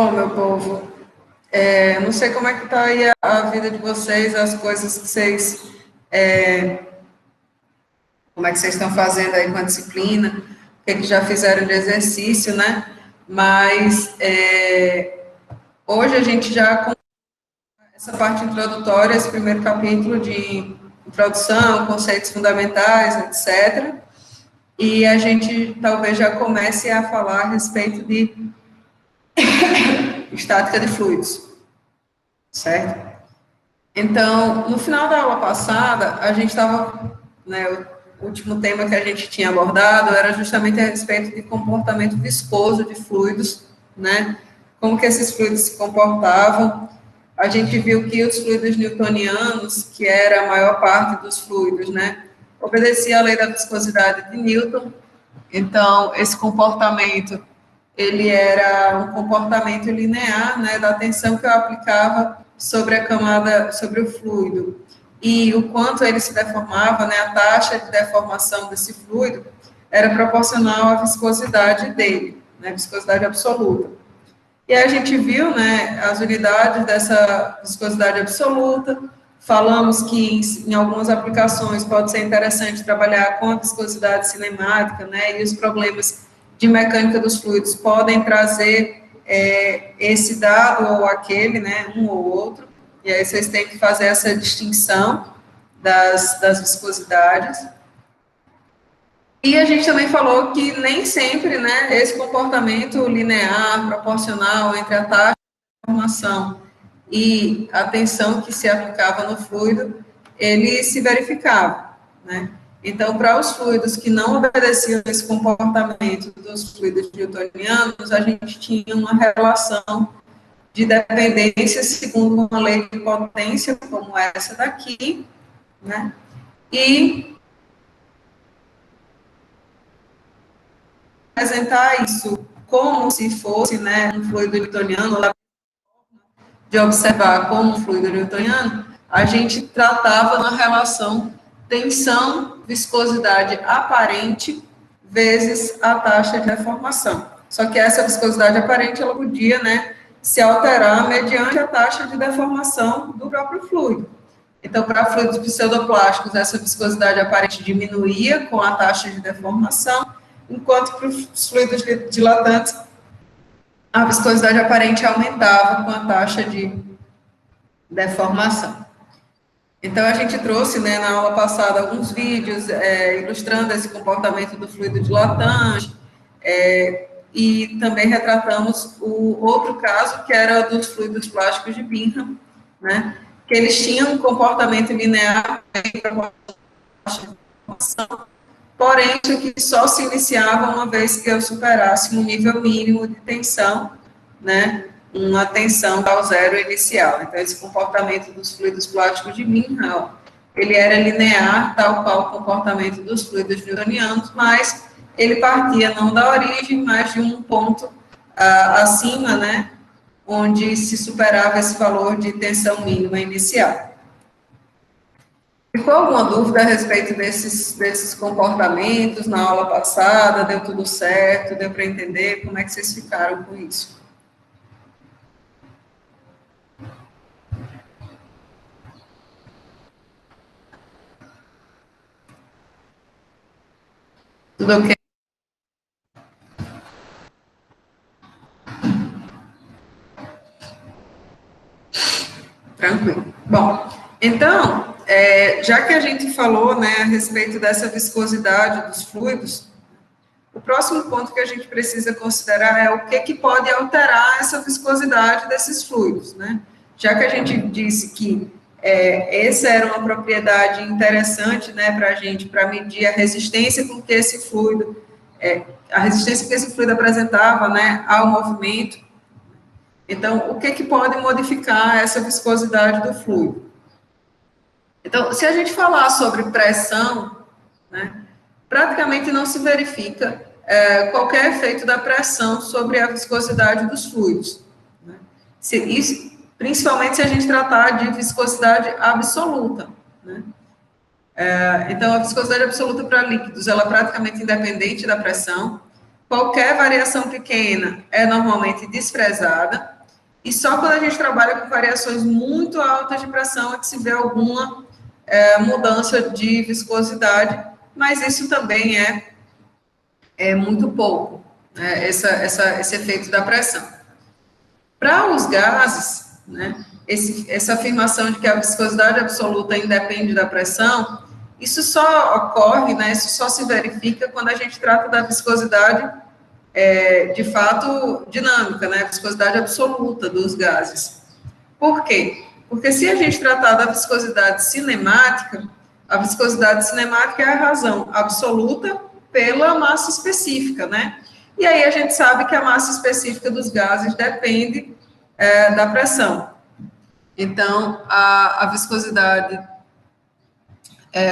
Bom, meu povo, não sei como é que está aí a vida de vocês, as coisas que vocês, como é que vocês estão fazendo aí com a disciplina, o que já fizeram de exercício, né? Mas hoje a gente já com essa parte introdutória, esse primeiro capítulo de introdução, conceitos fundamentais, etc. E a gente talvez já comece a falar a respeito de estática de fluidos, certo? Então, no final da aula passada, a gente estava, né, o último tema que a gente tinha abordado era justamente a respeito de comportamento viscoso de fluidos, né? Como que esses fluidos se comportavam. A gente viu que os fluidos newtonianos, que era a maior parte dos fluidos, né, obedecia à lei da viscosidade de Newton. Então, esse comportamento, ele era um comportamento linear, né, da tensão que eu aplicava sobre a camada, sobre o fluido, e o quanto ele se deformava, né, a taxa de deformação desse fluido era proporcional à viscosidade dele, né, viscosidade absoluta. E a gente viu, né, as unidades dessa viscosidade absoluta, falamos que em algumas aplicações pode ser interessante trabalhar com a viscosidade cinemática, né, e os problemas de mecânica dos fluidos podem trazer esse dado ou aquele, né, um ou outro, e aí vocês têm que fazer essa distinção das viscosidades. E a gente também falou que nem sempre, né, esse comportamento linear, proporcional entre a taxa de formação e a tensão que se aplicava no fluido, ele se verificava, né? Então, para os fluidos que não obedeciam esse comportamento dos fluidos newtonianos, a gente tinha uma relação de dependência segundo uma lei de potência, como essa daqui, né? E apresentar isso como se fosse, né, um fluido newtoniano, de observar como um fluido newtoniano, a gente tratava na relação tensão, viscosidade aparente vezes a taxa de deformação. Só que essa viscosidade aparente, ela podia, né, se alterar mediante a taxa de deformação do próprio fluido. Então, para fluidos pseudoplásticos, essa viscosidade aparente diminuía com a taxa de deformação, enquanto para os fluidos dilatantes, a viscosidade aparente aumentava com a taxa de deformação. Então, a gente trouxe, né, na aula passada, alguns vídeos ilustrando esse comportamento do fluido dilatante, e também retratamos o outro caso, que era dos fluidos plásticos de Bingham, né, que eles tinham um comportamento linear, porém, isso aqui só se iniciava uma vez que eu superasse um nível mínimo de tensão, né, uma tensão ao zero inicial. Então, esse comportamento dos fluidos plásticos de Bingham, ele era linear, tal qual o comportamento dos fluidos newtonianos, mas ele partia não da origem, mas de um ponto acima, né, onde se superava esse valor de tensão mínima inicial. Ficou alguma dúvida a respeito desses comportamentos na aula passada? Deu tudo certo? Deu para entender? Como é que vocês ficaram com isso? Tudo ok? Tranquilo. Bom, então, já que a gente falou, né, a respeito dessa viscosidade dos fluidos, o próximo ponto que a gente precisa considerar é o que pode alterar essa viscosidade desses fluidos, né? Já que a gente disse que essa era uma propriedade interessante, né, para a gente, para medir a resistência com que esse fluido, a resistência que esse fluido apresentava, né, ao movimento. Então, o que pode modificar essa viscosidade do fluido? Então, se a gente falar sobre pressão, né, praticamente não se verifica qualquer efeito da pressão sobre a viscosidade dos fluidos, né? Principalmente se a gente tratar de viscosidade absoluta, né? Então, a viscosidade absoluta para líquidos, ela é praticamente independente da pressão. qualquer variação pequena é normalmente desprezada, e só quando a gente trabalha com variações muito altas de pressão é que se vê alguma mudança de viscosidade, mas isso também é muito pouco, né, esse efeito da pressão. Para os gases, né, essa afirmação de que a viscosidade absoluta independe da pressão, isso só ocorre, né, isso só se verifica quando a gente trata da viscosidade de fato dinâmica, né, a viscosidade absoluta dos gases. Por quê? Porque se a gente tratar da viscosidade cinemática, a viscosidade cinemática é a razão absoluta pela massa específica, né? E aí a gente sabe que a massa específica dos gases depende da pressão. Então, a viscosidade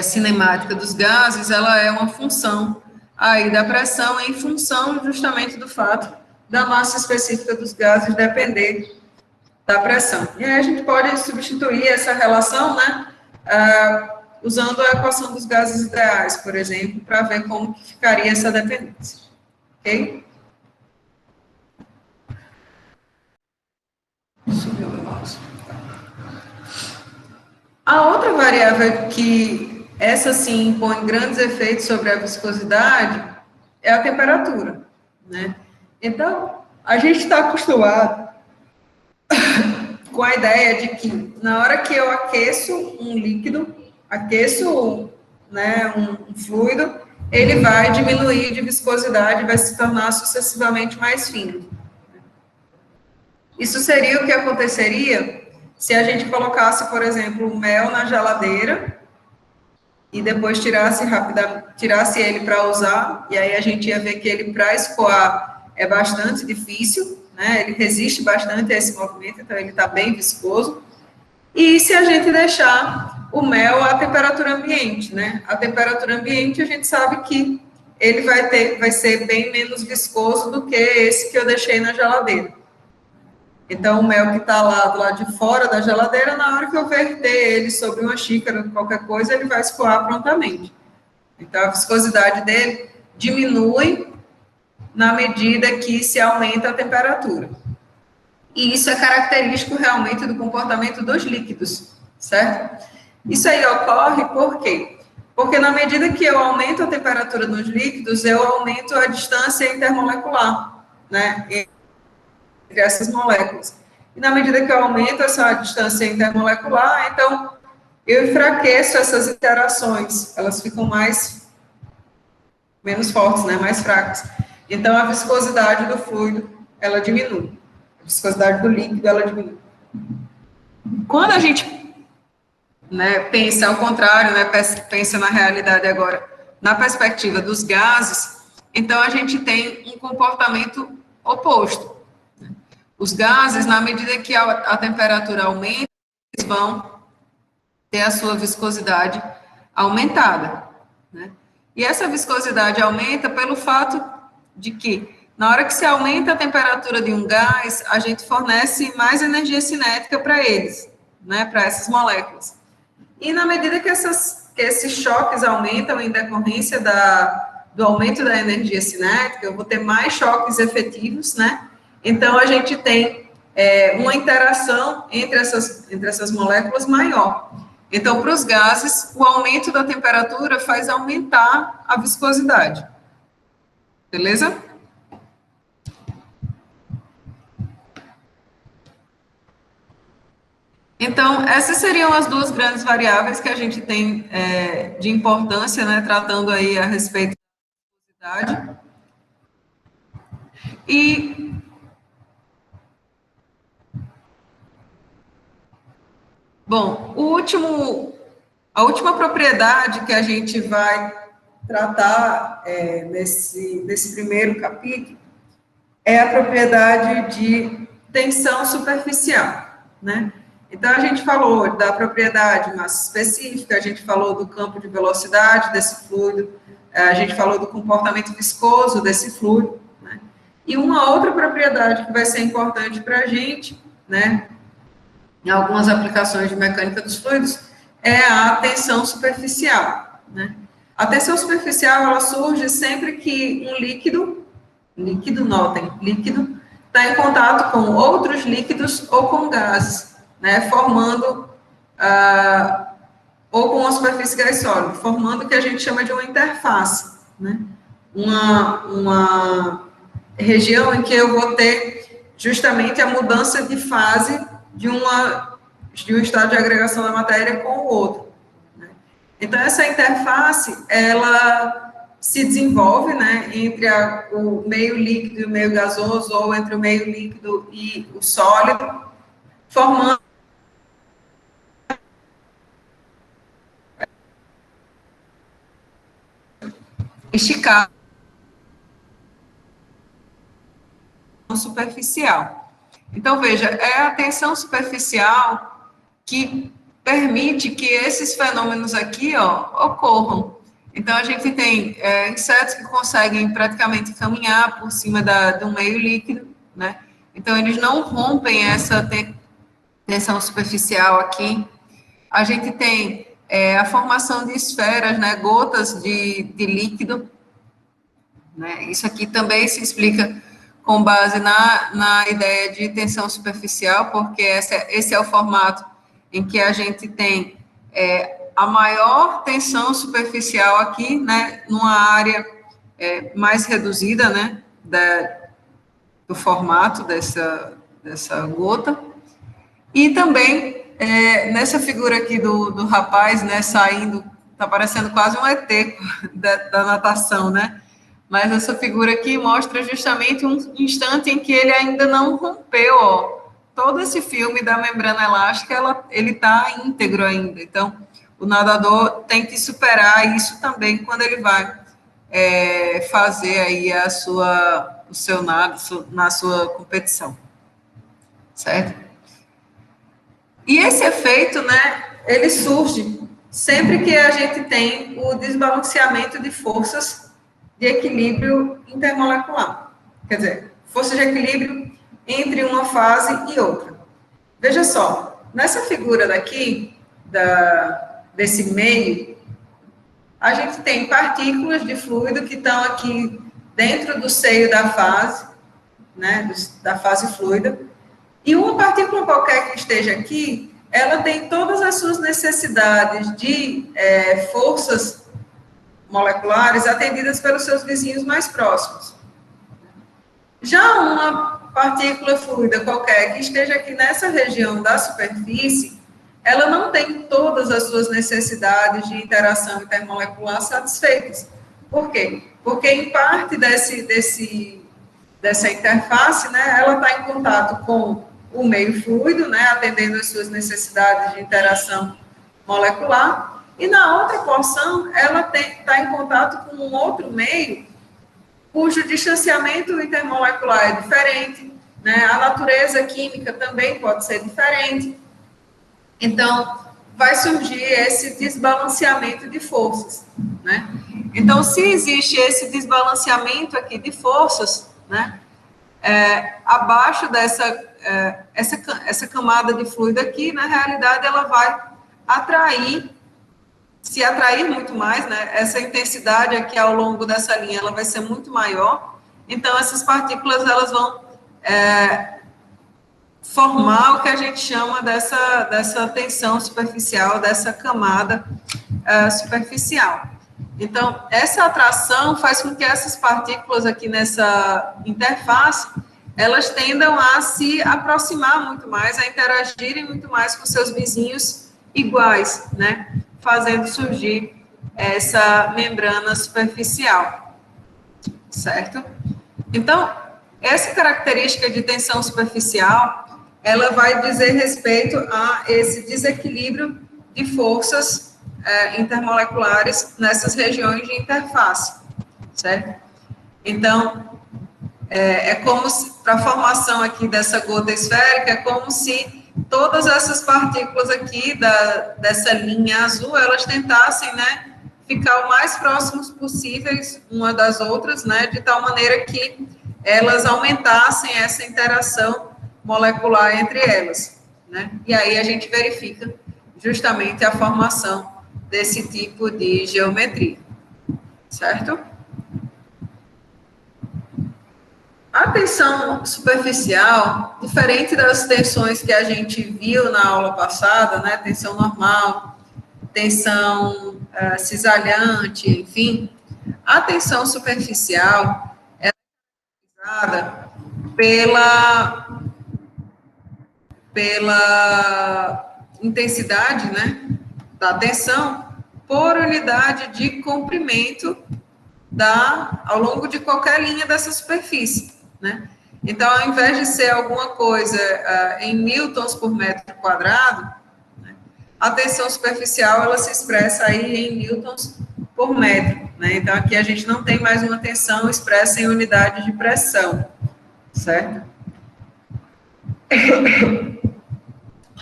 cinemática dos gases, ela é uma função aí da pressão em função justamente do fato da massa específica dos gases depender da pressão. E aí a gente pode substituir essa relação, né, usando a equação dos gases ideais, por exemplo, para ver como que ficaria essa dependência. Ok? Subiu o negócio. A outra variável que essa sim impõe grandes efeitos sobre a viscosidade é a temperatura, né? Então, a gente está acostumado com a ideia de que na hora que eu aqueço um líquido, aqueço, né, um fluido, ele vai diminuir de viscosidade, vai se tornar sucessivamente mais fino. Isso seria o que aconteceria se a gente colocasse, por exemplo, o mel na geladeira e depois tirasse ele para usar, e aí a gente ia ver que ele, para escoar, é bastante difícil, né? Ele resiste bastante a esse movimento, então ele está bem viscoso. E se a gente deixar o mel à temperatura ambiente, né? A temperatura ambiente, a gente sabe que ele vai ser bem menos viscoso do que esse que eu deixei na geladeira. Então, o mel que está lá do lado de fora da geladeira, na hora que eu verter ele sobre uma xícara, qualquer coisa, ele vai escoar prontamente. Então, a viscosidade dele diminui na medida que se aumenta a temperatura. E isso é característico realmente do comportamento dos líquidos, certo? Isso aí ocorre por quê? Porque na medida que eu aumento a temperatura nos líquidos, eu aumento a distância intermolecular, né, entre essas moléculas. E na medida que eu aumento essa distância intermolecular, então eu enfraqueço essas interações, elas ficam menos fortes, né, mais fracas. Então a viscosidade do fluido, ela diminui. A viscosidade do líquido, ela diminui. Quando a gente, né, pensa ao contrário, né, pensa na realidade agora, na perspectiva dos gases, então a gente tem um comportamento oposto. Os gases, na medida que a temperatura aumenta, eles vão ter a sua viscosidade aumentada, né? E essa viscosidade aumenta pelo fato de que, na hora que se aumenta a temperatura de um gás, a gente fornece mais energia cinética para eles, né, para essas moléculas. E na medida que esses choques aumentam em decorrência do aumento da energia cinética, eu vou ter mais choques efetivos, né? Então, a gente tem uma interação entre essas moléculas maior. Então, para os gases, o aumento da temperatura faz aumentar a viscosidade. Beleza? Então, essas seriam as duas grandes variáveis que a gente tem de importância, né, tratando aí a respeito da viscosidade. E bom, a última propriedade que a gente vai tratar nesse primeiro capítulo é a propriedade de tensão superficial, né? Então, a gente falou da propriedade massa específica, a gente falou do campo de velocidade desse fluido, a gente falou do comportamento viscoso desse fluido, né? E uma outra propriedade que vai ser importante para a gente, né, em algumas aplicações de mecânica dos fluidos, é a tensão superficial, né? A tensão superficial, ela surge sempre que um líquido, líquido, notem, líquido, está em contato com outros líquidos ou com gases, né, formando, ou com uma superfície gás sólida, formando o que a gente chama de uma interface, né, uma região em que eu vou ter justamente a mudança de fase de um estado de agregação da matéria com o outro, né. Então, essa interface, ela se desenvolve, né, entre o meio líquido e o meio gasoso, ou entre o meio líquido e o sólido, formando esticado superficial. Então, veja, é a tensão superficial que permite que esses fenômenos aqui, ó, ocorram. Então, a gente tem insetos que conseguem praticamente caminhar por cima do meio líquido, né? Então, eles não rompem essa tensão superficial aqui. A gente tem a formação de esferas, né, gotas de líquido, né? Isso aqui também se explica com base na ideia de tensão superficial, porque esse é o formato em que a gente tem a maior tensão superficial aqui, né, numa área mais reduzida, né, do formato dessa gota. E também, nessa figura aqui do rapaz, né, saindo, tá parecendo quase um ET da natação, né? Mas essa figura aqui mostra justamente um instante em que ele ainda não rompeu, ó. Todo esse filme da membrana elástica, ele está íntegro ainda. Então, o nadador tem que superar isso também quando ele vai fazer aí o seu nado na sua competição, certo? E esse efeito, né, ele surge sempre que a gente tem o desbalanceamento de forças de equilíbrio intermolecular. Quer dizer, força de equilíbrio entre uma fase e outra. Veja só, nessa figura daqui, desse meio, a gente tem partículas de fluido que estão aqui dentro do seio da fase, né, da fase fluida, e uma partícula qualquer que esteja aqui, ela tem todas as suas necessidades de forças moleculares atendidas pelos seus vizinhos mais próximos. Já uma partícula fluida qualquer que esteja aqui nessa região da superfície, ela não tem todas as suas necessidades de interação intermolecular satisfeitas. Por quê? Porque em parte dessa interface, né, ela está em contato com o meio fluido, né, atendendo às suas necessidades de interação molecular, e na outra porção, ela está em contato com um outro meio, cujo distanciamento intermolecular é diferente, né, a natureza química também pode ser diferente. Então, vai surgir esse desbalanceamento de forças, né? Então, se existe esse desbalanceamento aqui de forças, né, abaixo essa camada de fluido aqui, na realidade, ela vai se atrair muito mais, né? Essa intensidade aqui ao longo dessa linha, ela vai ser muito maior. Então, essas partículas, elas vão formar o que a gente chama dessa tensão superficial, dessa camada superficial. Então, essa atração faz com que essas partículas aqui nessa interface, elas tendam a se aproximar muito mais, a interagirem muito mais com seus vizinhos iguais, né? Fazendo surgir essa membrana superficial, certo? Então, essa característica de tensão superficial, ela vai dizer respeito a esse desequilíbrio de forças intermoleculares nessas regiões de interface, certo? Então, como se, para a formação aqui dessa gota esférica, é como se todas essas partículas aqui dessa linha azul, elas tentassem, né, ficar o mais próximos possíveis uma das outras, né, de tal maneira que elas aumentassem essa interação molecular entre elas, né? E aí a gente verifica justamente a formação desse tipo de geometria, certo? A tensão superficial, diferente das tensões que a gente viu na aula passada, né, tensão normal, tensão cisalhante, enfim, a tensão superficial é causada pela intensidade, né, da tensão por unidade de comprimento ao longo de qualquer linha dessa superfície, né? Então, ao invés de ser alguma coisa em newtons por metro quadrado, né, a tensão superficial, ela se expressa aí em newtons por metro, né? Então, aqui a gente não tem mais uma tensão expressa em unidade de pressão, certo?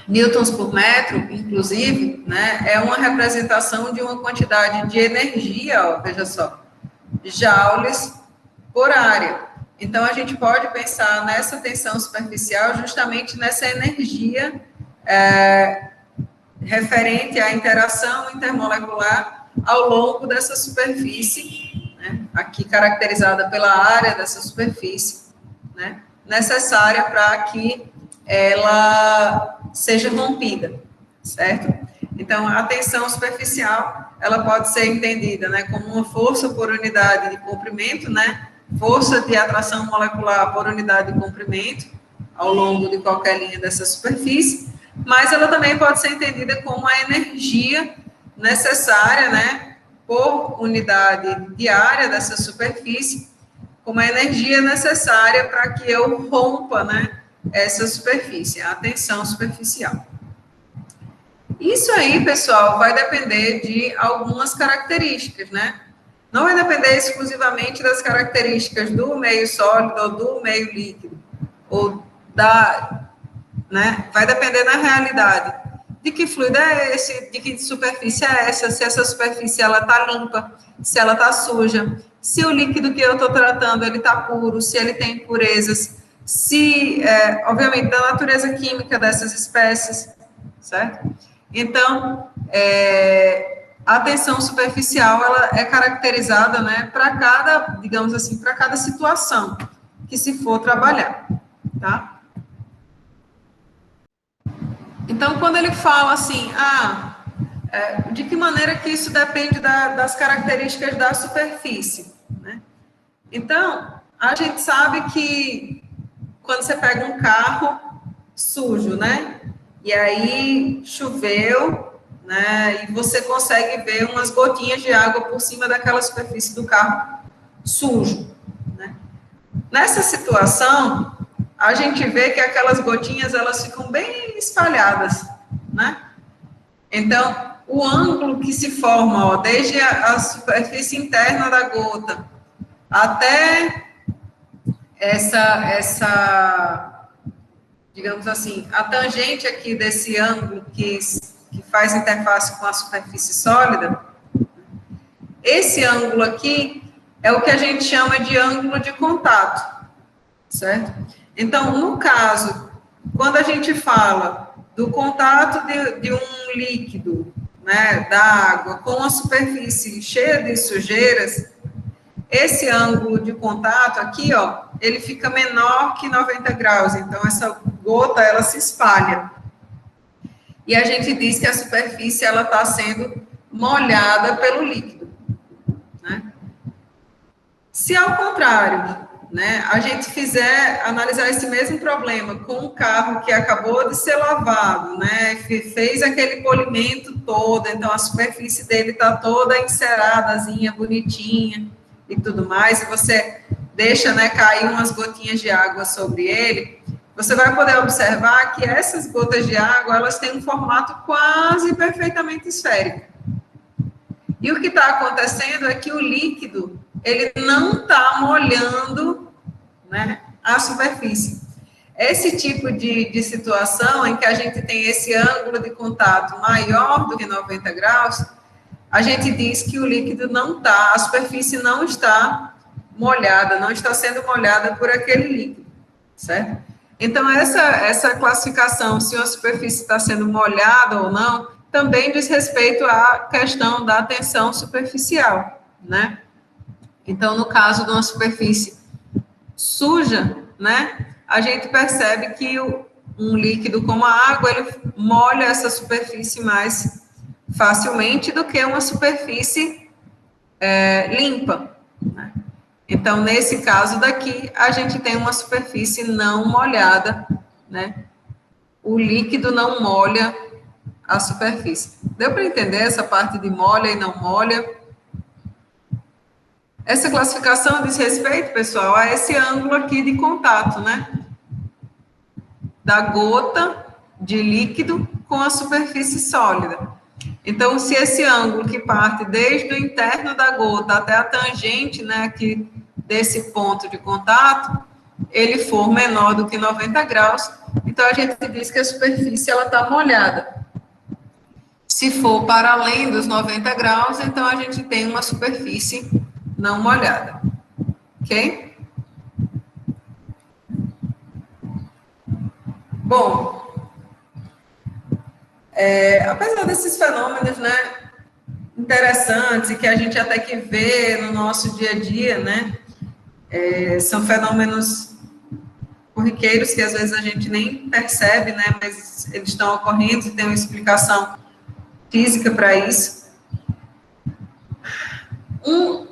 Newtons por metro, inclusive, né, é uma representação de uma quantidade de energia, ó, veja só, joules por área. Então, a gente pode pensar nessa tensão superficial justamente nessa energia referente à interação intermolecular ao longo dessa superfície, né, aqui caracterizada pela área dessa superfície, né, necessária para que ela seja rompida, certo? Então, a tensão superficial, ela pode ser entendida, né, como uma força por unidade de comprimento, né, força de atração molecular por unidade de comprimento ao longo de qualquer linha dessa superfície, mas ela também pode ser entendida como a energia necessária, né, por unidade de área dessa superfície, como a energia necessária para que eu rompa, né, essa superfície, a tensão superficial. Isso aí, pessoal, vai depender de algumas características, né? Não vai depender exclusivamente das características do meio sólido ou do meio líquido, ou né? Vai depender na realidade de que fluido é esse, de que superfície é essa, se essa superfície ela está limpa, se ela está suja, se o líquido que eu estou tratando ele está puro, se ele tem impurezas, se, obviamente, da natureza química dessas espécies, certo? Então, a tensão superficial, ela é caracterizada, né, para cada, digamos assim, para cada situação que se for trabalhar, tá? Então, quando ele fala assim, de que maneira que isso depende das características da superfície, né? Então, a gente sabe que quando você pega um carro sujo, né? E aí choveu, né? E você consegue ver umas gotinhas de água por cima daquela superfície do carro sujo, né? Nessa situação, a gente vê que aquelas gotinhas, elas ficam bem espalhadas, né? Então, o ângulo que se forma, ó, desde a superfície interna da gota até digamos assim, a tangente aqui desse ângulo que faz interface com a superfície sólida, esse ângulo aqui é o que a gente chama de ângulo de contato, certo? Então, no caso, quando a gente fala do contato de um líquido, né, da água com a superfície cheia de sujeiras, esse ângulo de contato aqui, ó, ele fica menor que 90 graus, então essa gota, ela se espalha. E a gente diz que a superfície, ela está sendo molhada pelo líquido, né? Se ao contrário, né, a gente analisar esse mesmo problema com um carro que acabou de ser lavado, né, fez aquele polimento todo, então a superfície dele está toda enceradazinha, bonitinha e tudo mais, e você deixa, né, cair umas gotinhas de água sobre ele, você vai poder observar que essas gotas de água, elas têm um formato quase perfeitamente esférico. E o que está acontecendo é que o líquido, ele não está molhando, né, a superfície. Esse tipo de situação em que a gente tem esse ângulo de contato maior do que 90 graus, a gente diz que o líquido não está, a superfície não está molhada, não está sendo molhada por aquele líquido, certo? Então, essa classificação, se a superfície está sendo molhada ou não, também diz respeito à questão da tensão superficial, né? Então, no caso de uma superfície suja, né, a gente percebe que um líquido como a água, ele molha essa superfície mais facilmente do que uma superfície limpa, né? Então, nesse caso daqui, a gente tem uma superfície não molhada, né? O líquido não molha a superfície. Deu para entender essa parte de molha e não molha? Essa classificação diz respeito, pessoal, a esse ângulo aqui de contato, né? Da gota de líquido com a superfície sólida. Então, se esse ângulo que parte desde o interno da gota até a tangente, né, aqui desse ponto de contato, ele for menor do que 90 graus, então a gente diz que a superfície ela está molhada. Se for para além dos 90 graus, então a gente tem uma superfície não molhada. Ok? Bom, apesar desses fenômenos, né, interessantes e que a gente até que vê no nosso dia a dia, né, são fenômenos corriqueiros que às vezes a gente nem percebe, né, mas eles estão ocorrendo e tem uma explicação física para isso.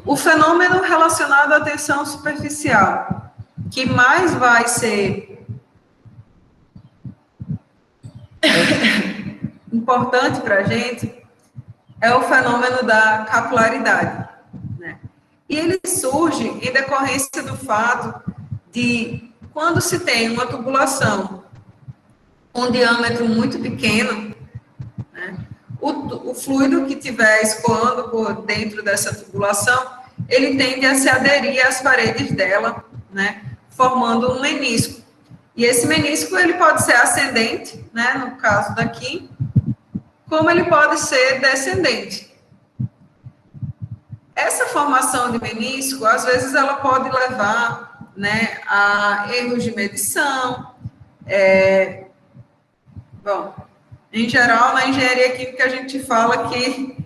O fenômeno relacionado à tensão superficial, que mais vai ser importante para a gente, é o fenômeno da capilaridade, né? E ele surge em decorrência do fato de, quando se tem uma tubulação com um diâmetro muito pequeno, né, o fluido que estiver escoando por dentro dessa tubulação, ele tende a se aderir às paredes dela, né, formando um menisco. E esse menisco, ele pode ser ascendente, né, no caso daqui, como ele pode ser descendente. Essa formação de menisco, às vezes, ela pode levar, né, a erros de medição. Bom, em geral, na engenharia química, a gente fala que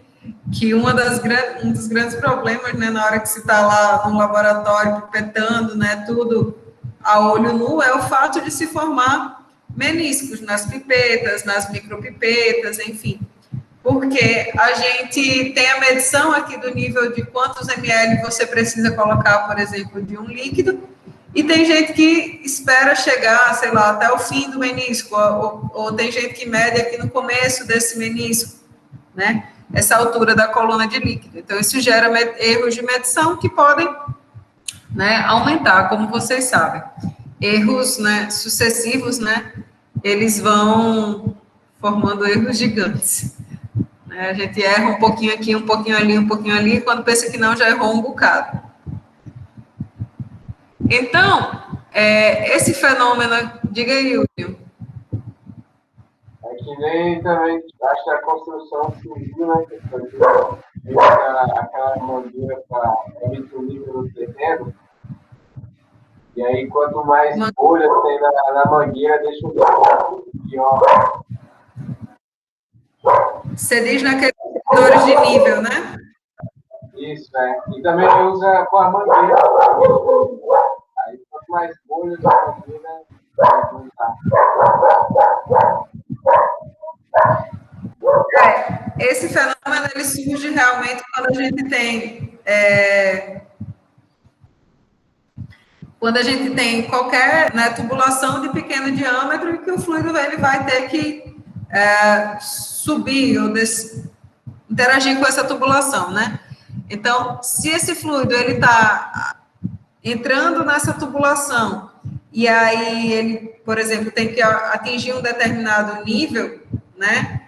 um dos grandes problemas, né, na hora que se está lá no laboratório pipetando, né, tudo a olho nu, é o fato de se formar meniscos nas pipetas, nas micropipetas, enfim. Porque a gente tem a medição aqui do nível de quantos ml você precisa colocar, por exemplo, de um líquido, e tem gente que espera chegar, sei lá, até o fim do menisco, ou tem gente que mede aqui no começo desse menisco, né? Essa altura da coluna de líquido. Então, isso gera erros de medição que podem, né, aumentar, como vocês sabem. Erros, né, sucessivos, né, eles vão formando erros gigantes. A gente erra um pouquinho aqui, um pouquinho ali, e quando pensa que não, já errou um bocado. Então, esse fenômeno, diga aí, William. É que nem também, acho que a construção civil, né, aquela mangueira para evitar o nível do terreno, e aí quanto mais bolhas tem na mangueira, deixa o nível pior. Você diz naqueles medidores de nível, né? Isso, e também usa com a mangueira. Aí quanto mais bolhas na mangueira, vai juntar. Esse fenômeno, ele surge realmente quando a gente tem qualquer, né, tubulação de pequeno diâmetro e que o fluido ele vai ter que subir ou interagir com essa tubulação, né? Então, se esse fluido ele está entrando nessa tubulação e aí ele, por exemplo, tem que atingir um determinado nível, né?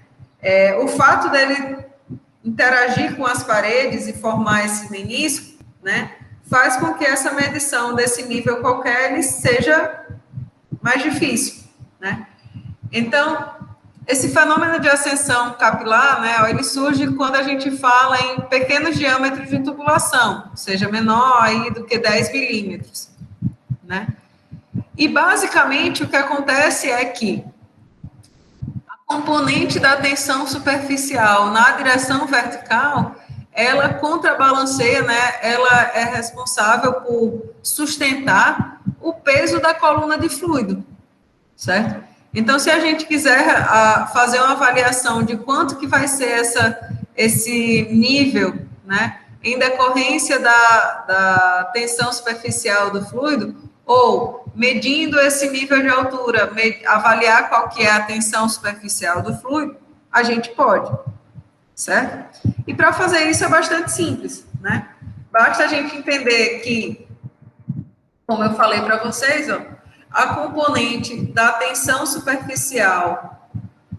O fato dele interagir com as paredes e formar esse menisco, né, faz com que essa medição desse nível qualquer ele seja mais difícil, né? Então, esse fenômeno de ascensão capilar, né, ele surge quando a gente fala em pequenos diâmetros de tubulação, seja menor aí do que 10 milímetros, né? E, basicamente, o que acontece é que a componente da tensão superficial na direção vertical, ela contrabalanceia, né, ela é responsável por sustentar o peso da coluna de fluido, certo? Então, se a gente quiser fazer uma avaliação de quanto que vai ser esse nível, né, em decorrência da tensão superficial do fluido, ou medindo esse nível de altura, avaliar qual que é a tensão superficial do fluido, a gente pode, certo? E para fazer isso é bastante simples, né? Basta a gente entender que, como eu falei para vocês, ó, a componente da tensão superficial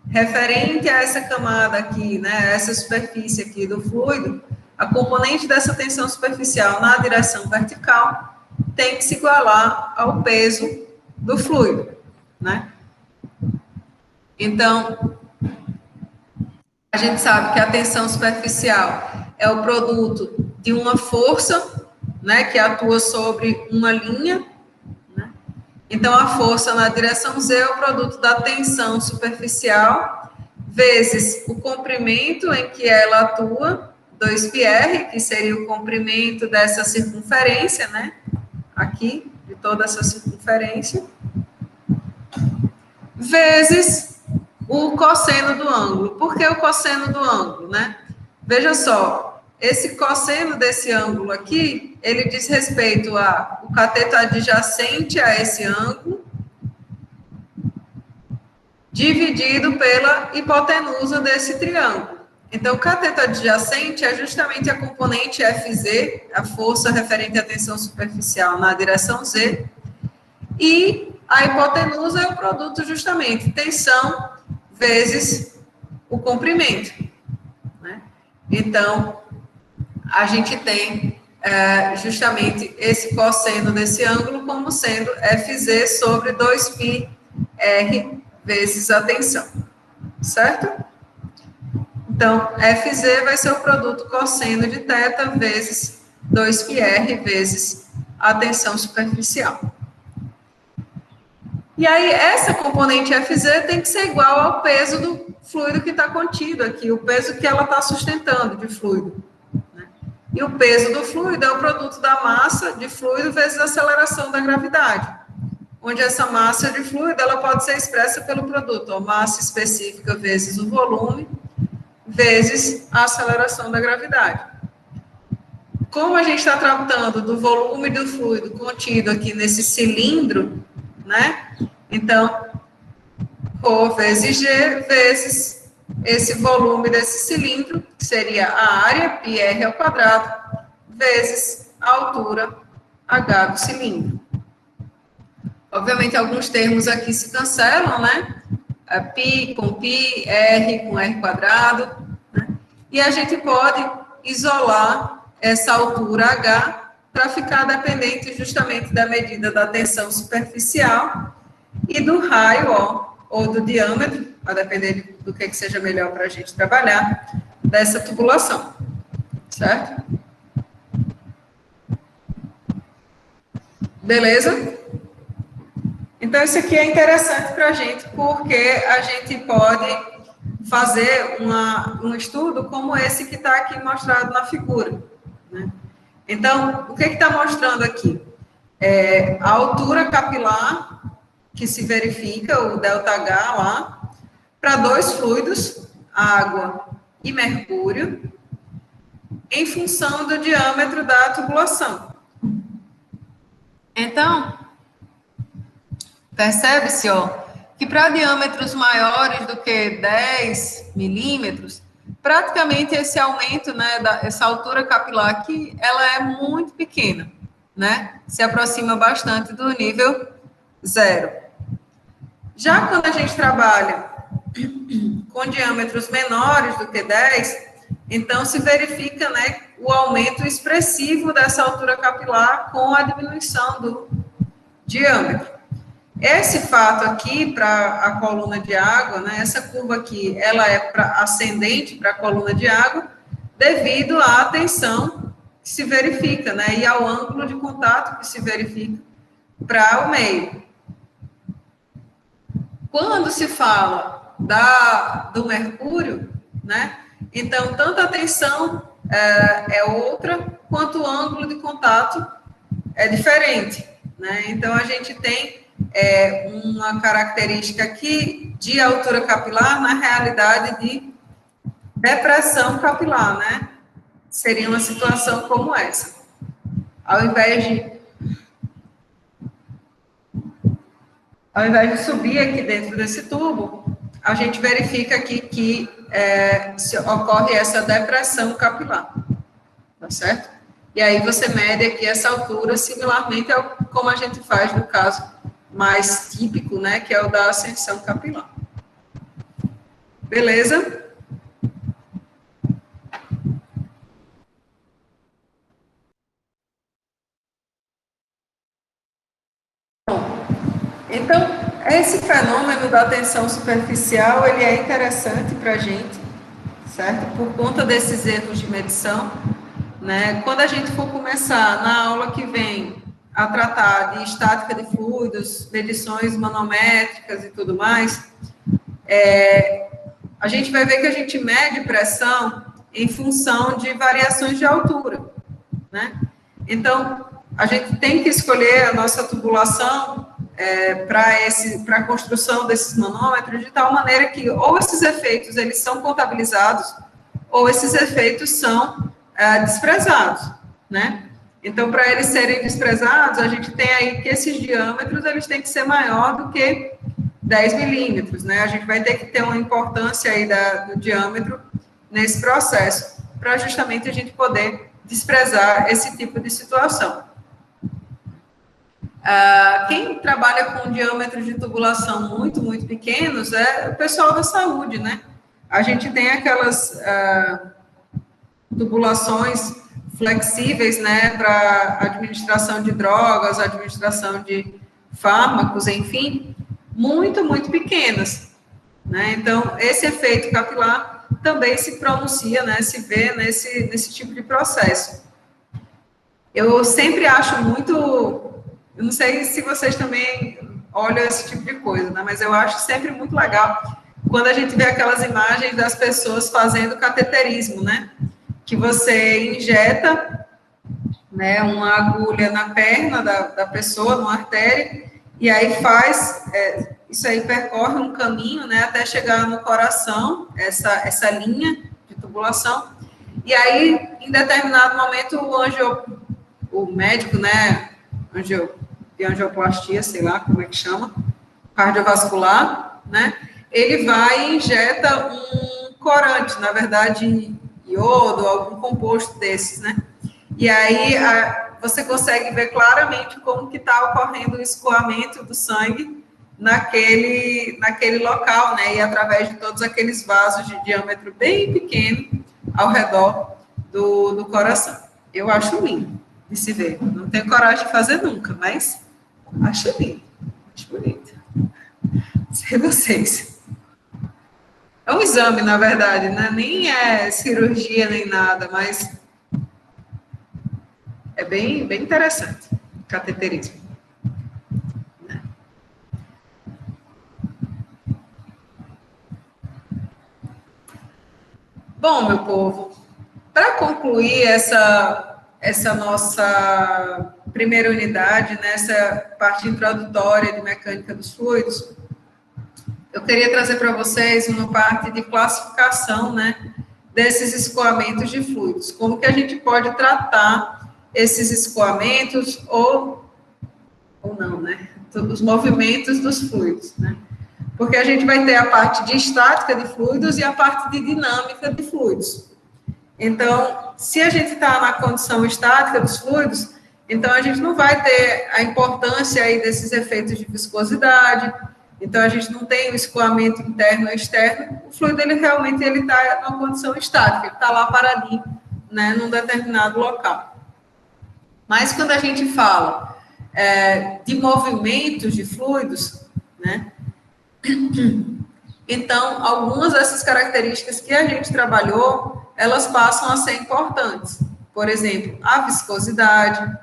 referente a essa camada aqui, né, essa superfície aqui do fluido, a componente dessa tensão superficial na direção vertical tem que se igualar ao peso do fluido, né? Então, a gente sabe que a tensão superficial é o produto de uma força, né, que atua sobre uma linha, né? Então, a força na direção Z é o produto da tensão superficial vezes o comprimento em que ela atua, 2πr, que seria o comprimento dessa circunferência, né, aqui, de toda essa circunferência, vezes o cosseno do ângulo. Por que o cosseno do ângulo, né? Veja só, esse cosseno desse ângulo aqui, ele diz respeito ao cateto adjacente a esse ângulo, dividido pela hipotenusa desse triângulo. Então, o cateto adjacente é justamente a componente FZ, a força referente à tensão superficial na direção Z, e a hipotenusa é o produto justamente tensão vezes o comprimento, né? Então, a gente tem justamente esse cosseno desse ângulo como sendo FZ sobre 2πr vezes a tensão, certo? Então, FZ vai ser o produto cosseno de θ vezes 2πr vezes a tensão superficial. E aí, essa componente FZ tem que ser igual ao peso do fluido que está contido aqui, o peso que ela está sustentando de fluido, né? E o peso do fluido é o produto da massa de fluido vezes a aceleração da gravidade, onde essa massa de fluido ela pode ser expressa pelo produto, a massa específica vezes o volume, vezes a aceleração da gravidade. Como a gente está tratando do volume do fluido contido aqui nesse cilindro, né? Então, ρ vezes G vezes esse volume desse cilindro, que seria a área, πr ao quadrado, vezes a altura, h do cilindro. Obviamente, alguns termos aqui se cancelam, né? Π com π, R com R quadrado, né? E a gente pode isolar essa altura H para ficar dependente justamente da medida da tensão superficial e do raio, ó, ou do diâmetro, a depender do que seja melhor para a gente trabalhar, dessa tubulação, certo? Beleza? Então, isso aqui é interessante para a gente, porque a gente pode fazer um estudo como esse que está aqui mostrado na figura, né? Então, o que está mostrando aqui? A altura capilar que se verifica, o ΔH lá, para dois fluidos, água e mercúrio, em função do diâmetro da tubulação. Então, percebe-se, ó, que para diâmetros maiores do que 10 milímetros, praticamente esse aumento, né, essa altura capilar aqui, ela é muito pequena, né? Se aproxima bastante do nível zero. Já quando a gente trabalha com diâmetros menores do que 10, então se verifica, né, o aumento expressivo dessa altura capilar com a diminuição do diâmetro. Esse fato aqui, para a coluna de água, né, essa curva aqui, ela é ascendente para a coluna de água, devido à tensão que se verifica, né, e ao ângulo de contato que se verifica para o meio. Quando se fala do mercúrio, né, então, tanto a tensão é outra, quanto o ângulo de contato é diferente, né? Então, a gente tem uma característica aqui de altura capilar, na realidade, de depressão capilar, né? Seria uma situação como essa. Ao invés de subir aqui dentro desse tubo, a gente verifica aqui que ocorre essa depressão capilar, tá certo? E aí você mede aqui essa altura, similarmente ao como a gente faz no caso mais típico, né, que é o da ascensão capilar. Beleza? Então, esse fenômeno da tensão superficial, ele é interessante para a gente, certo? Por conta desses erros de medição, né? Quando a gente for começar na aula que vem a tratar de estática de fluidos, medições manométricas e tudo mais, a gente vai ver que a gente mede pressão em função de variações de altura, né? Então, a gente tem que escolher a nossa tubulação para a construção desses manômetros de tal maneira que ou esses efeitos eles são contabilizados ou esses efeitos são desprezados, né? Então, para eles serem desprezados, a gente tem aí que esses diâmetros eles têm que ser maior do que 10 milímetros, né? A gente vai ter que ter uma importância aí do diâmetro nesse processo, para justamente a gente poder desprezar esse tipo de situação. Quem trabalha com diâmetros de tubulação muito, muito pequenos é o pessoal da saúde, né? A gente tem aquelas tubulações flexíveis, né, para administração de drogas, administração de fármacos, enfim, muito, muito pequenas, né? Então, esse efeito capilar também se pronuncia, né, se vê nesse tipo de processo. Eu sempre acho muito, eu não sei se vocês também olham esse tipo de coisa, né, mas eu acho sempre muito legal quando a gente vê aquelas imagens das pessoas fazendo cateterismo, né, que você injeta, né, uma agulha na perna da pessoa, numa artéria, e aí faz, isso aí percorre um caminho, né, até chegar no coração, essa linha de tubulação, e aí, em determinado momento, o médico, né, de angioplastia, sei lá como é que chama, cardiovascular, né, ele vai e injeta um corante, na verdade, iodo, algum composto desses, né, e aí você consegue ver claramente como que está ocorrendo o escoamento do sangue naquele local, né, e através de todos aqueles vasos de diâmetro bem pequeno ao redor do coração. Eu acho lindo de se ver. Não tenho coragem de fazer nunca, mas acho lindo, acho bonito. Não sei vocês. É um exame, na verdade, né? Nem é cirurgia nem nada, mas é bem, bem interessante, cateterismo. Bom, meu povo, para concluir essa nossa primeira unidade, nessa parte introdutória de mecânica dos fluidos, eu queria trazer para vocês uma parte de classificação, né, desses escoamentos de fluidos. Como que a gente pode tratar esses escoamentos ou não, né, os movimentos dos fluidos, né? Porque a gente vai ter a parte de estática de fluidos e a parte de dinâmica de fluidos. Então, se a gente está na condição estática dos fluidos, então a gente não vai ter a importância aí desses efeitos de viscosidade, então a gente não tem o escoamento interno ou externo, o fluido ele realmente está numa condição estática, ele está lá paradinho, né, num determinado local. Mas quando a gente fala de movimentos de fluidos, né, então, algumas dessas características que a gente trabalhou, elas passam a ser importantes. Por exemplo, a viscosidade,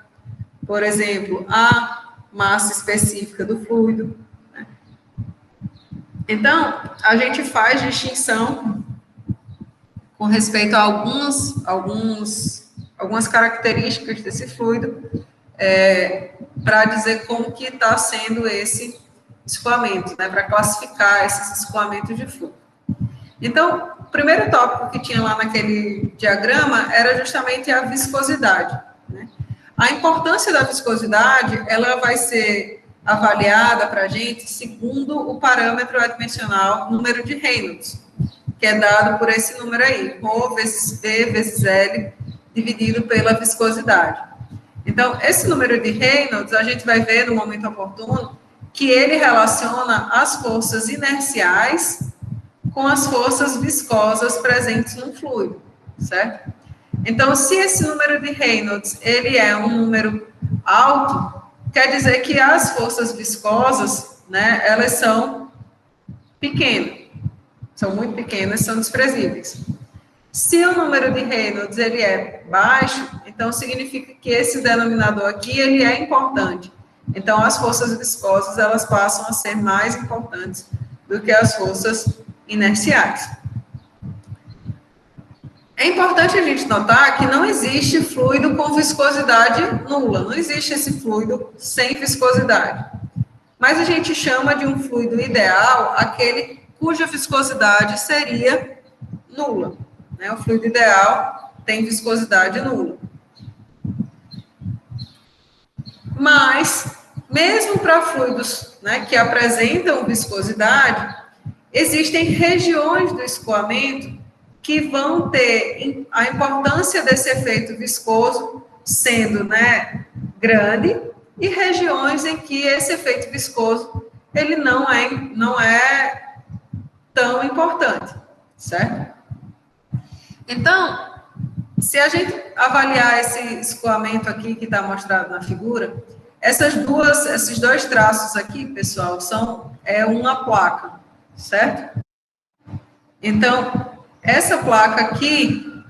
por exemplo, a massa específica do fluido, né? Então, a gente faz distinção com respeito a algumas características desse fluido, para dizer como que está sendo esse escoamento, né, para classificar esses escoamentos de fluido. Então, o primeiro tópico que tinha lá naquele diagrama era justamente a viscosidade, né? A importância da viscosidade, ela vai ser avaliada para a gente segundo o parâmetro adimensional número de Reynolds, que é dado por esse número aí, ρ vezes P vezes L, dividido pela viscosidade. Então, esse número de Reynolds, a gente vai ver no momento oportuno, que ele relaciona as forças inerciais com as forças viscosas presentes no fluido, certo? Então, se esse número de Reynolds, ele é um número alto, quer dizer que as forças viscosas, né, elas são pequenas, são muito pequenas, são desprezíveis. Se o número de Reynolds, ele é baixo, então significa que esse denominador aqui, ele é importante. Então, as forças viscosas, elas passam a ser mais importantes do que as forças inerciais. É importante a gente notar que não existe fluido com viscosidade nula, não existe esse fluido sem viscosidade. Mas a gente chama de um fluido ideal aquele cuja viscosidade seria nula, né? O fluido ideal tem viscosidade nula. Mas, mesmo para fluidos, né, que apresentam viscosidade, existem regiões do escoamento que vão ter a importância desse efeito viscoso sendo, né, grande, e regiões em que esse efeito viscoso ele não é tão importante, certo? Então, se a gente avaliar esse escoamento aqui que está mostrado na figura, esses dois traços aqui, pessoal, é uma placa, certo? Então, essa placa aqui,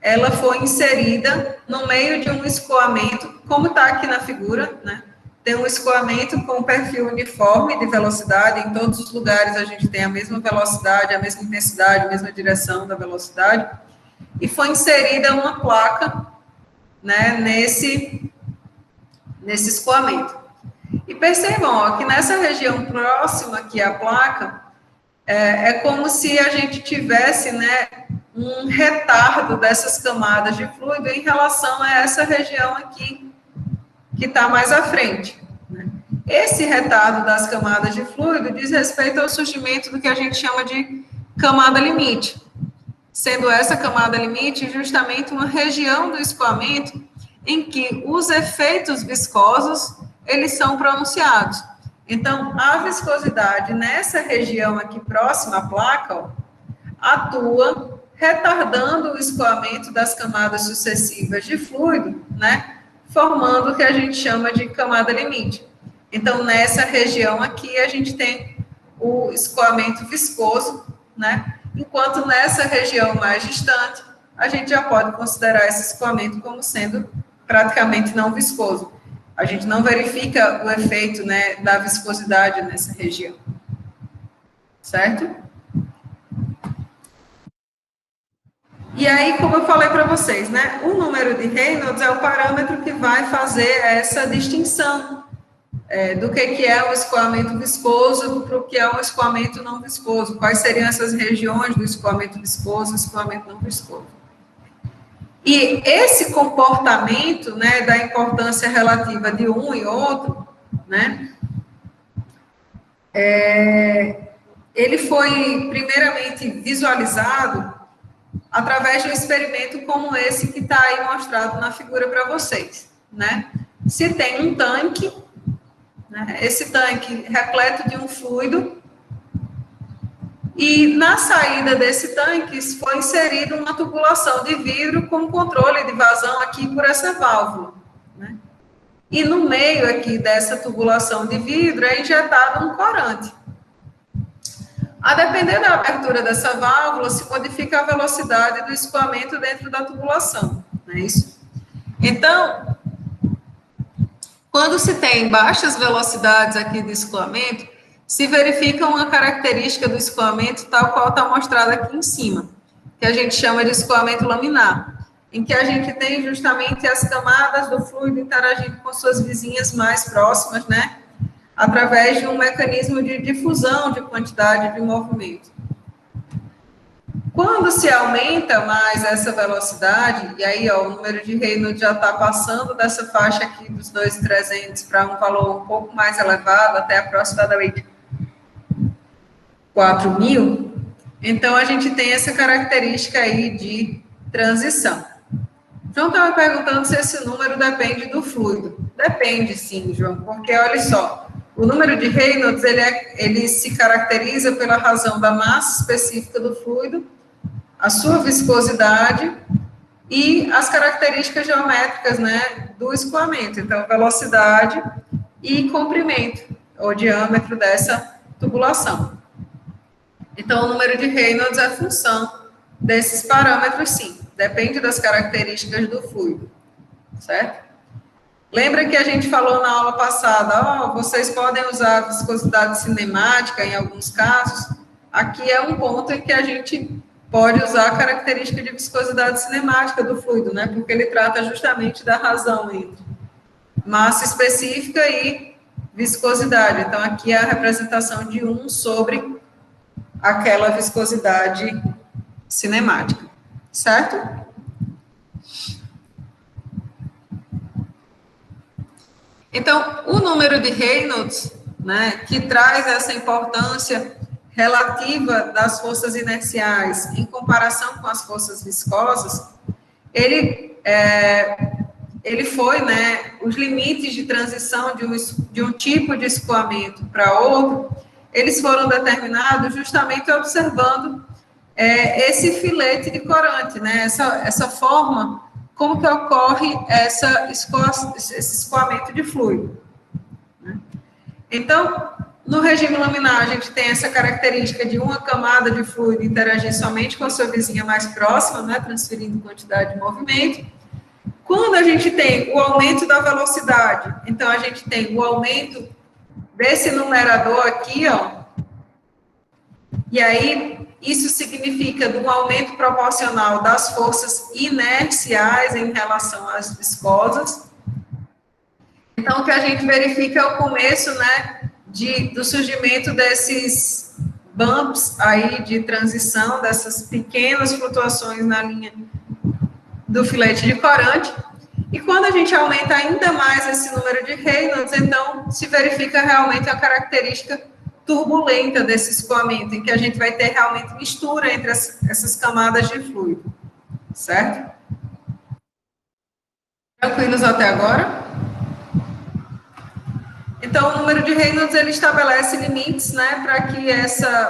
ela foi inserida no meio de um escoamento, como está aqui na figura, né? Tem um escoamento com perfil uniforme de velocidade, em todos os lugares a gente tem a mesma velocidade, a mesma intensidade, a mesma direção da velocidade, e foi inserida uma placa, né, nesse escoamento. E percebam, ó, que nessa região próxima aqui à placa, é como se a gente tivesse, né, um retardo dessas camadas de fluido em relação a essa região aqui, que está mais à frente, né? Esse retardo das camadas de fluido diz respeito ao surgimento do que a gente chama de camada limite, sendo essa camada limite justamente uma região do escoamento em que os efeitos viscosos, eles são pronunciados. Então, a viscosidade nessa região aqui próxima à placa, ó, atua retardando o escoamento das camadas sucessivas de fluido, né, formando o que a gente chama de camada limite. Então, nessa região aqui, a gente tem o escoamento viscoso, né, enquanto nessa região mais distante, a gente já pode considerar esse escoamento como sendo praticamente não viscoso. A gente não verifica o efeito, né, da viscosidade nessa região. Certo? E aí, como eu falei para vocês, né, o número de Reynolds é o parâmetro que vai fazer essa distinção do que é o escoamento viscoso para o que é um escoamento não viscoso. Quais seriam essas regiões do escoamento viscoso e escoamento não viscoso. E esse comportamento, né, da importância relativa de um e outro, né, ele foi primeiramente visualizado através de um experimento como esse que está aí mostrado na figura para vocês, né? Se tem um tanque, né, esse tanque repleto de um fluido, e na saída desse tanque foi inserida uma tubulação de vidro com controle de vazão aqui por essa válvula, né? E no meio aqui dessa tubulação de vidro é injetado um corante. A depender da abertura dessa válvula, se modifica a velocidade do escoamento dentro da tubulação, não é isso? Então, quando se tem baixas velocidades aqui de escoamento, se verifica uma característica do escoamento tal qual está mostrada aqui em cima, que a gente chama de escoamento laminar. em que a gente tem justamente as camadas do fluido interagindo com suas vizinhas mais próximas, né? Através de um mecanismo de difusão de quantidade de movimento. Quando se aumenta mais essa velocidade, e aí ó, o número de Reynolds já está passando dessa faixa aqui dos 2.300 para um valor um pouco mais elevado, até aproximadamente 4.000, então a gente tem essa característica aí de transição. João estava perguntando se esse número depende do fluido. Depende sim, João, porque olha só, o número de Reynolds, ele se caracteriza pela razão da massa específica do fluido, a sua viscosidade e as características geométricas, né, do escoamento. Então, velocidade e comprimento, ou diâmetro dessa tubulação. Então, o número de Reynolds é função desses parâmetros, sim. Depende das características do fluido, certo? Lembra que a gente falou na aula passada, vocês podem usar a viscosidade cinemática em alguns casos. Aqui é um ponto em que a gente pode usar a característica de viscosidade cinemática do fluido, né? Porque ele trata justamente da razão entre massa específica e viscosidade. Então, aqui é a representação de 1 sobre aquela viscosidade cinemática, certo? Então, o número de Reynolds, né, que traz essa importância relativa das forças inerciais em comparação com as forças viscosas, ele foi, né, os limites de transição de um tipo de escoamento para outro, eles foram determinados justamente observando esse filete de corante, né, essa forma, como que ocorre esse escoamento de fluido. Né? Então, no regime laminar, a gente tem essa característica de uma camada de fluido interagir somente com a sua vizinha mais próxima, né, transferindo quantidade de movimento. Quando a gente tem o aumento da velocidade, então a gente tem o aumento desse numerador aqui, ó, e aí isso significa um aumento proporcional das forças inerciais em relação às viscosas. Então, o que a gente verifica é o começo, né, do surgimento desses bumps aí de transição, dessas pequenas flutuações na linha do filete de corante. E quando a gente aumenta ainda mais esse número de Reynolds, então se verifica realmente a característica turbulenta desse escoamento, em que a gente vai ter realmente mistura entre essas camadas de fluido, certo? Tranquilos até agora? Então, o número de Reynolds, ele estabelece limites, né,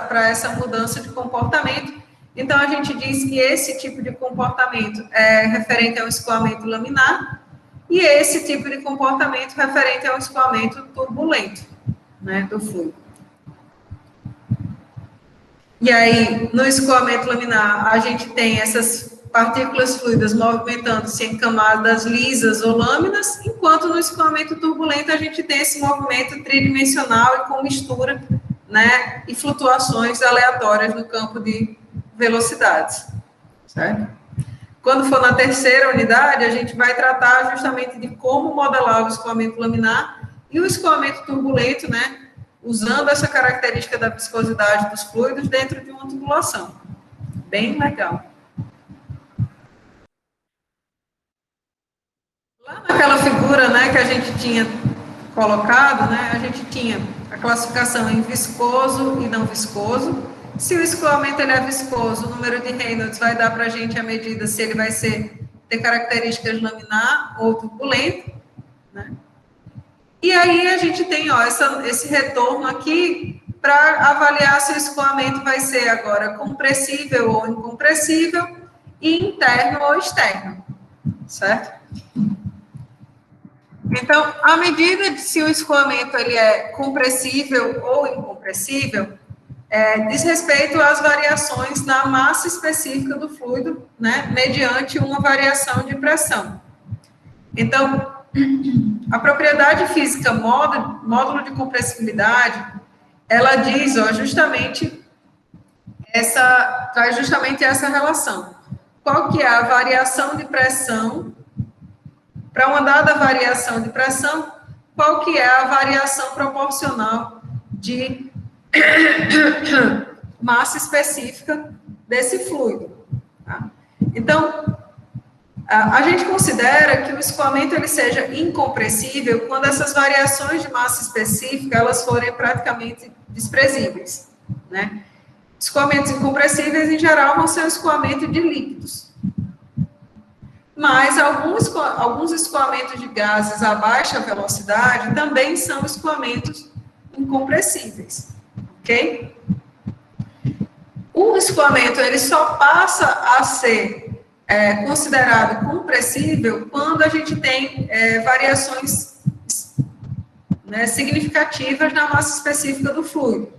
para essa mudança de comportamento. Então, a gente diz que esse tipo de comportamento é referente ao escoamento laminar e esse tipo de comportamento referente ao escoamento turbulento, né, do fluido. E aí, no escoamento laminar, a gente tem essas partículas fluidas movimentando-se em camadas lisas ou lâminas, enquanto no escoamento turbulento a gente tem esse movimento tridimensional e com mistura, né, e flutuações aleatórias no campo de velocidades, certo? Quando for na terceira unidade, a gente vai tratar justamente de como modelar o escoamento laminar e o escoamento turbulento, né, usando essa característica da viscosidade dos fluidos dentro de uma tubulação. Bem legal. Lá naquela figura, né, que a gente tinha colocado, né, a gente tinha a classificação em viscoso e não viscoso. Se o escoamento ele é viscoso, o número de Reynolds vai dar para a gente a medida se ele vai ter características laminar ou turbulento, né? E aí a gente tem, ó, esse retorno aqui para avaliar se o escoamento vai ser agora compressível ou incompressível e interno ou externo, certo? Então, a medida de se o escoamento ele é compressível ou incompressível diz respeito às variações na massa específica do fluido, né, mediante uma variação de pressão. Então, a propriedade física módulo de compressibilidade, ela diz, ó, traz justamente essa relação. qual que é a variação de pressão, para uma dada variação de pressão, qual que é a variação proporcional de massa específica desse fluido. Tá? Então, a gente considera que o escoamento ele seja incompressível quando essas variações de massa específica elas forem praticamente desprezíveis, né? Escoamentos incompressíveis, em geral, vão ser o escoamento de líquidos. Mas alguns escoamentos de gases a baixa velocidade também são escoamentos incompressíveis, ok? O escoamento, ele só passa a ser considerado compressível quando a gente tem variações significativas na massa específica do fluido.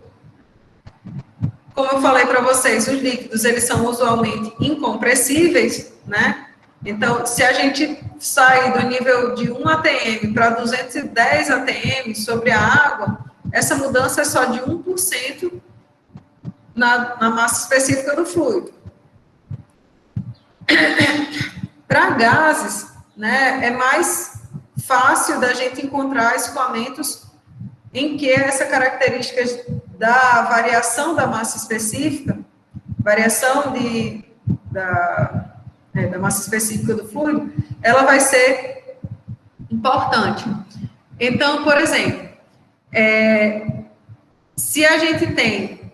Como eu falei para vocês, os líquidos, eles são usualmente incompressíveis, né? Então, se a gente sair do nível de 1 atm para 210 atm sobre a água, essa mudança é só de 1% na massa específica do fluido. Para gases, né, é mais fácil da gente encontrar escoamentos em que essa característica da variação da massa específica, variação da massa específica do fluido, ela vai ser importante. Então, por exemplo, se a gente tem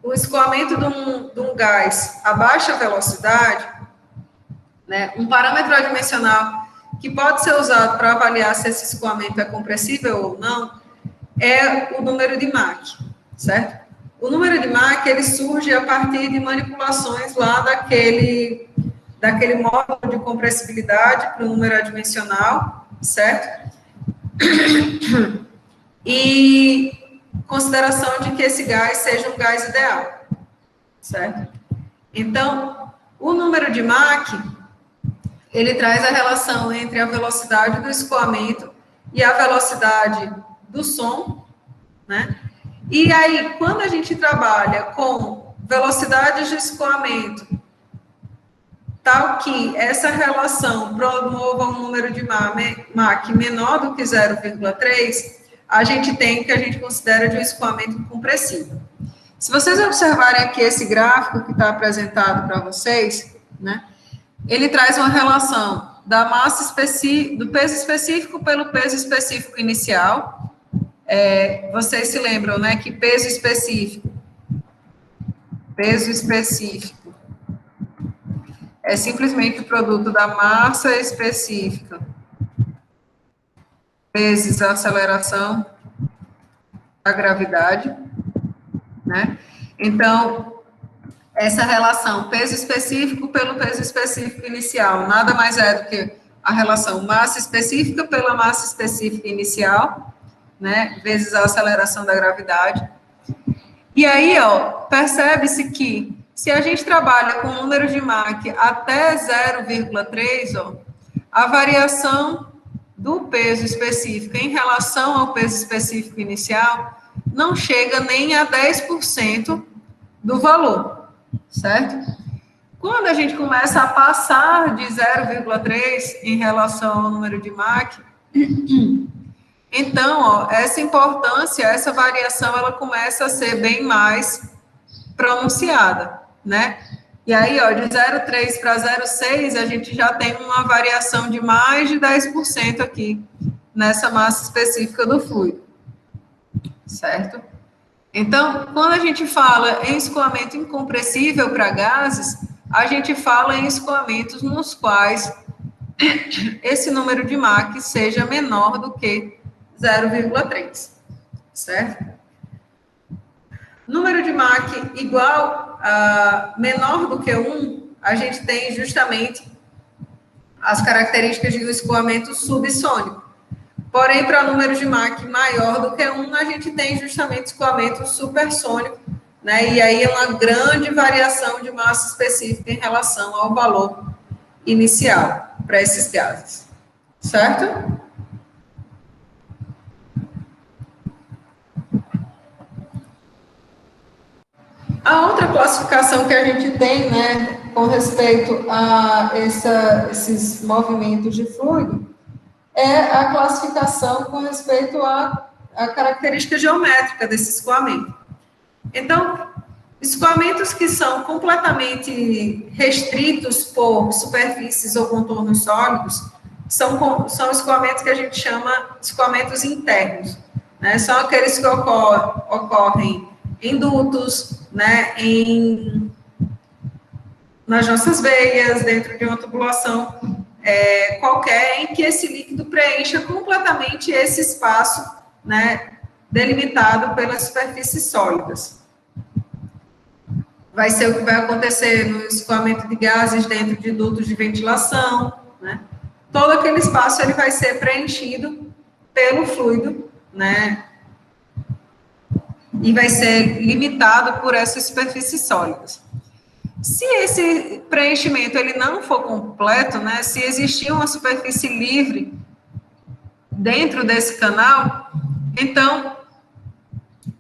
o escoamento de um gás a baixa velocidade, né, um parâmetro adimensional que pode ser usado para avaliar se esse escoamento é compressível ou não, é o número de Mach, certo? O número de Mach, ele surge a partir de manipulações lá daquele módulo de compressibilidade para o número adimensional, certo? E consideração de que esse gás seja um gás ideal, certo? Então, o número de Mach, ele traz a relação entre a velocidade do escoamento e a velocidade do som, né? E aí, quando a gente trabalha com velocidades de escoamento, tal que essa relação promova um número de Mach menor do que 0,3, a gente tem o que a gente considera de um escoamento compressível. Se vocês observarem aqui esse gráfico que está apresentado para vocês, né, ele traz uma relação da massa do peso específico pelo peso específico inicial. Vocês se lembram, né, que peso específico é simplesmente o produto da massa específica vezes a aceleração da gravidade, né? Então, essa relação peso específico pelo peso específico inicial nada mais é do que a relação massa específica pela massa específica inicial, né, vezes a aceleração da gravidade. E aí, ó, percebe-se que se a gente trabalha com números de Mach até 0,3, ó, a variação do peso específico em relação ao peso específico inicial não chega nem a 10% do valor, certo? Quando a gente começa a passar de 0,3 em relação ao número de Mach, então, ó, essa importância, essa variação, ela começa a ser bem mais pronunciada, né? E aí, ó, de 0,3 para 0,6, a gente já tem uma variação de mais de 10% aqui, nessa massa específica do fluido, certo? Então, quando a gente fala em escoamento incompressível para gases, a gente fala em escoamentos nos quais esse número de Mach seja menor do que 0,3, certo? Número de Mach igual a menor do que 1, a gente tem justamente as características de um escoamento subsônico. Porém, para número de Mach maior do que 1, a gente tem justamente escoamento supersônico, né? E aí é uma grande variação de massa específica em relação ao valor inicial para esses gases, certo? A outra classificação que a gente tem, né, com respeito a esses movimentos de fluido, é a classificação com respeito à característica geométrica desse escoamento. Então, escoamentos que são completamente restritos por superfícies ou contornos sólidos são escoamentos que a gente chama de escoamentos internos, né? São aqueles que ocorrem em dutos, né? Nas nossas veias, dentro de uma tubulação qualquer, em que esse líquido preencha completamente esse espaço, né, delimitado pelas superfícies sólidas. Vai ser o que vai acontecer no escoamento de gases dentro de dutos de ventilação, né? Todo aquele espaço ele vai ser preenchido pelo fluido, né? E vai ser limitado por essas superfícies sólidas. Se esse preenchimento ele não for completo, né, se existir uma superfície livre dentro desse canal, então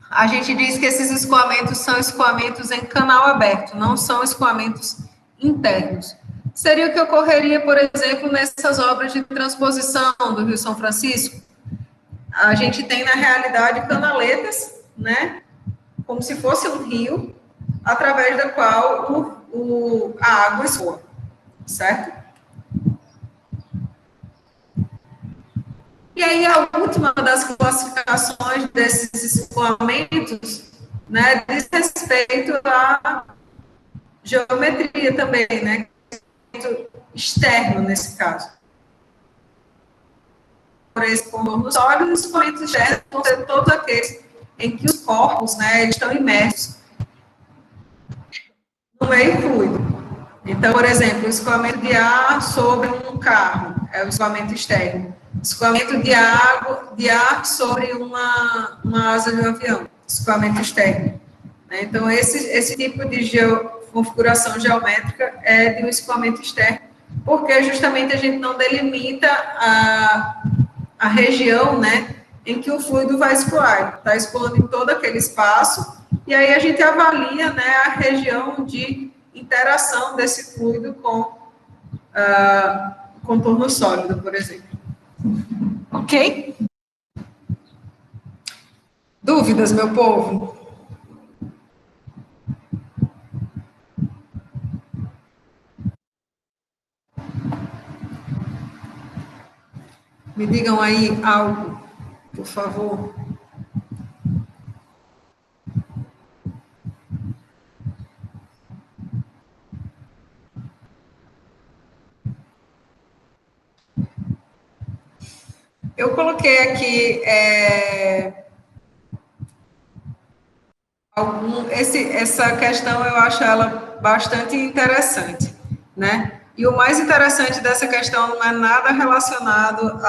a gente diz que esses escoamentos são escoamentos em canal aberto, não são escoamentos internos. Seria o que ocorreria, por exemplo, nessas obras de transposição do Rio São Francisco. A gente tem, na realidade, canaletas, né, como se fosse um rio, através da qual a água escoa, certo? E aí, a última das classificações desses escoamentos, né, diz respeito à geometria também, né, externo, nesse caso. Por esse contorno sólido, os escoamentos externos vão ser todos aqueles em que os corpos, né, eles estão imersos no meio fluido. Então, por exemplo, o escoamento de ar sobre um carro é o escoamento externo. Escoamento de ar sobre uma asa de um avião, escoamento externo. Então, esse tipo de configuração geométrica é de um escoamento externo, porque justamente a gente não delimita a região, né, em que o fluido vai escoar. Está escoando em todo aquele espaço, e aí a gente avalia, né, a região de interação desse fluido com contorno sólido, por exemplo. Ok? Dúvidas, meu povo? Me digam aí algo, por favor. Eu coloquei aqui essa questão, eu acho ela bastante interessante, né? E o mais interessante dessa questão não é nada relacionado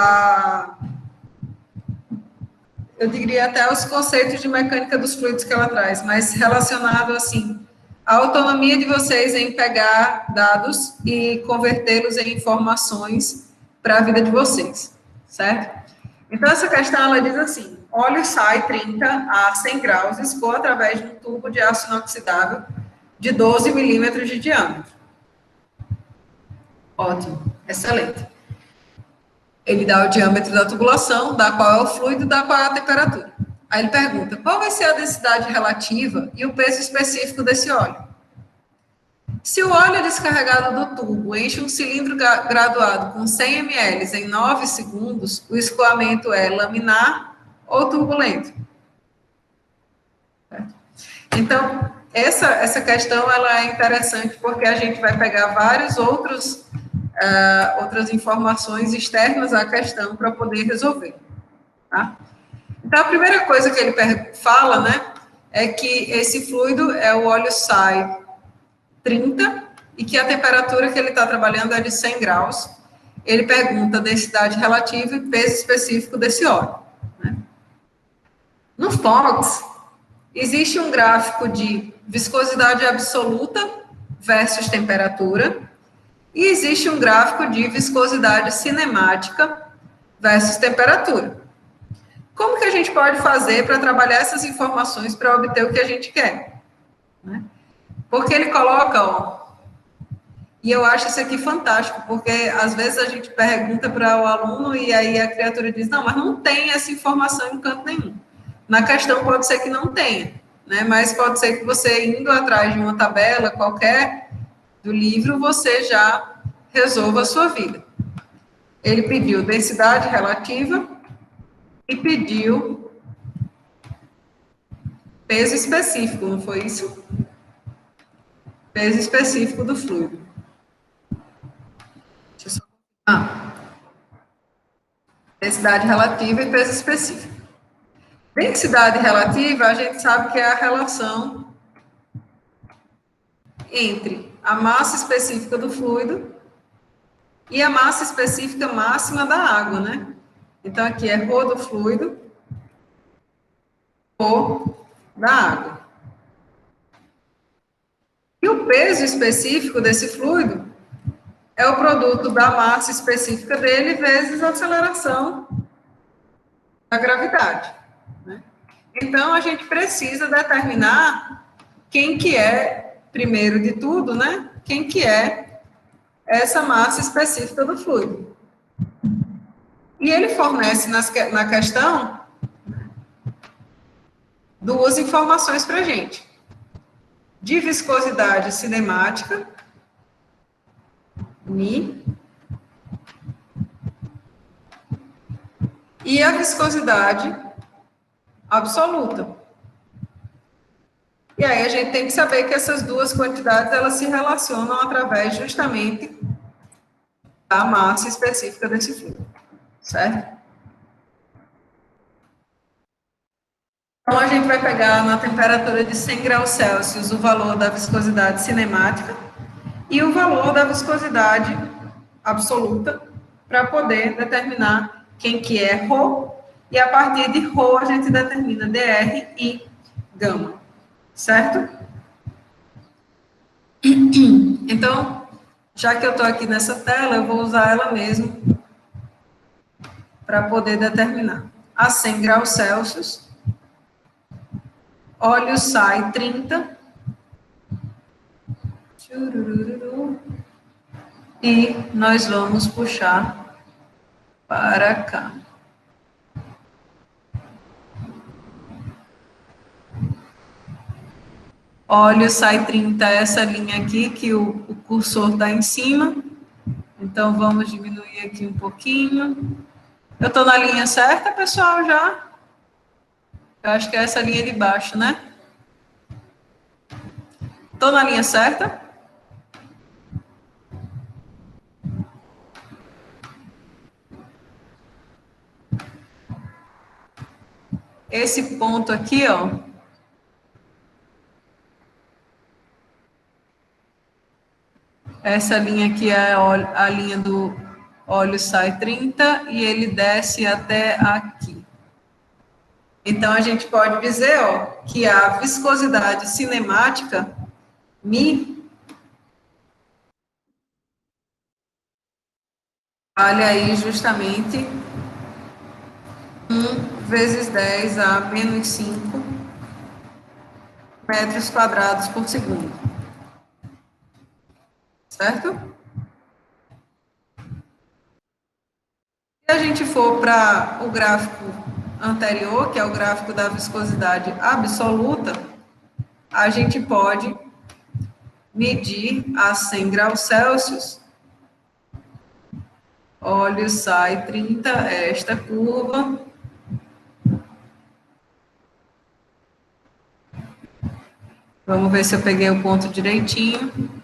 eu diria até aos conceitos de mecânica dos fluidos que ela traz, mas relacionado, assim, à autonomia de vocês em pegar dados e convertê-los em informações para a vida de vocês, certo? Então, essa questão, ela diz assim: óleo sai 30 a 100 graus, escoa através de um tubo de aço inoxidável de 12 milímetros de diâmetro. Ótimo, excelente. Ele dá o diâmetro da tubulação, dá qual é o fluido, dá qual é a temperatura. Aí ele pergunta, qual vai ser a densidade relativa e o peso específico desse óleo? Se o óleo descarregado do tubo enche um cilindro graduado com 100 ml em 9 segundos, o escoamento é laminar ou turbulento? Então, essa questão ela é interessante porque a gente vai pegar vários outras informações externas à questão para poder resolver. Tá? Então, a primeira coisa que ele fala, né, é que esse fluido é o óleo SAI 30 e que a temperatura que ele está trabalhando é de 100 graus. Ele pergunta a densidade relativa e peso específico desse óleo. Né? No FOX, existe um gráfico de viscosidade absoluta versus temperatura e existe um gráfico de viscosidade cinemática versus temperatura. Como que a gente pode fazer para trabalhar essas informações para obter o que a gente quer? Né? Porque ele coloca, ó, E eu acho isso aqui fantástico, porque às vezes a gente pergunta para o aluno e aí a criatura diz, não, mas não tem essa informação em canto nenhum. Na questão pode ser que não tenha, né? Mas pode ser que você indo atrás de uma tabela qualquer do livro, você já resolva a sua vida. Ele pediu densidade relativa e pediu peso específico, não foi isso? Peso específico do fluido. Deixa eu só... densidade relativa e peso específico. Densidade relativa, a gente sabe que é a relação entre a massa específica do fluido e a massa específica máxima da água, né? Então, aqui é ρ do fluido, ρ da água. E o peso específico desse fluido é o produto da massa específica dele vezes a aceleração da gravidade, né? Então, a gente precisa determinar quem que é, primeiro de tudo, né? Quem que é essa massa específica do fluido. E ele fornece na questão duas informações para a gente. De viscosidade cinemática, μ, e a viscosidade absoluta. E aí a gente tem que saber que essas duas quantidades, elas se relacionam através justamente da massa específica desse fluido, certo? Então, a gente vai pegar na temperatura de 100 graus Celsius o valor da viscosidade cinemática e o valor da viscosidade absoluta para poder determinar quem que é ρ, e a partir de ρ a gente determina dr e gama, certo? Então, já que eu estou aqui nessa tela, eu vou usar ela mesmo para poder determinar. A 100 graus Celsius, óleo sai 30, e nós vamos puxar para cá. Óleo sai 30, essa linha aqui, que o cursor está em cima. Então, vamos diminuir aqui um pouquinho. Eu estou na linha certa, pessoal, já? Eu acho que é essa linha de baixo, né? Estou na linha certa? Esse ponto aqui, ó. Essa linha aqui é a linha do óleo sai 30 e ele desce até aqui. Então, a gente pode dizer, ó, que a viscosidade cinemática, μ, vale aí justamente 1 vezes 10 a menos 5 metros quadrados por segundo. Certo? Se a gente for para o gráfico anterior, que é o gráfico da viscosidade absoluta, a gente pode medir a 100 graus Celsius, óleo sai 30, esta curva. Vamos ver se eu peguei o ponto direitinho.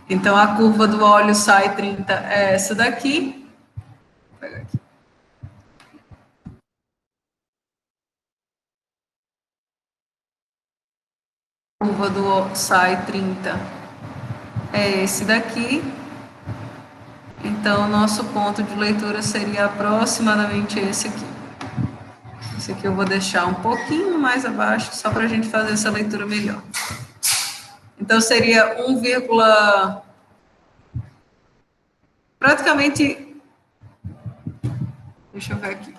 Então, a curva do óleo sai 30 é essa daqui. Vou pegar aqui. A curva do sai 30 é esse daqui. Então, o nosso ponto de leitura seria aproximadamente esse aqui. Esse aqui eu vou deixar um pouquinho mais abaixo, só para a gente fazer essa leitura melhor. Então, seria 1, praticamente, deixa eu ver aqui.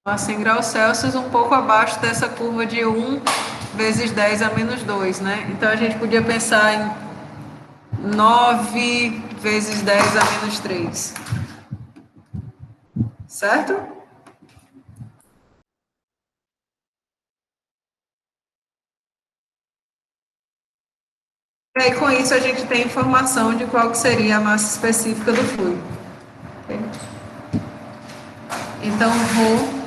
a 100 graus Celsius, um pouco abaixo dessa curva de 1 vezes 10 a menos 2, né? Então, a gente podia pensar em 9 vezes 10 a menos 3. Certo? E aí, com isso, a gente tem informação de qual que seria a massa específica do fluido. Okay? Então, ρ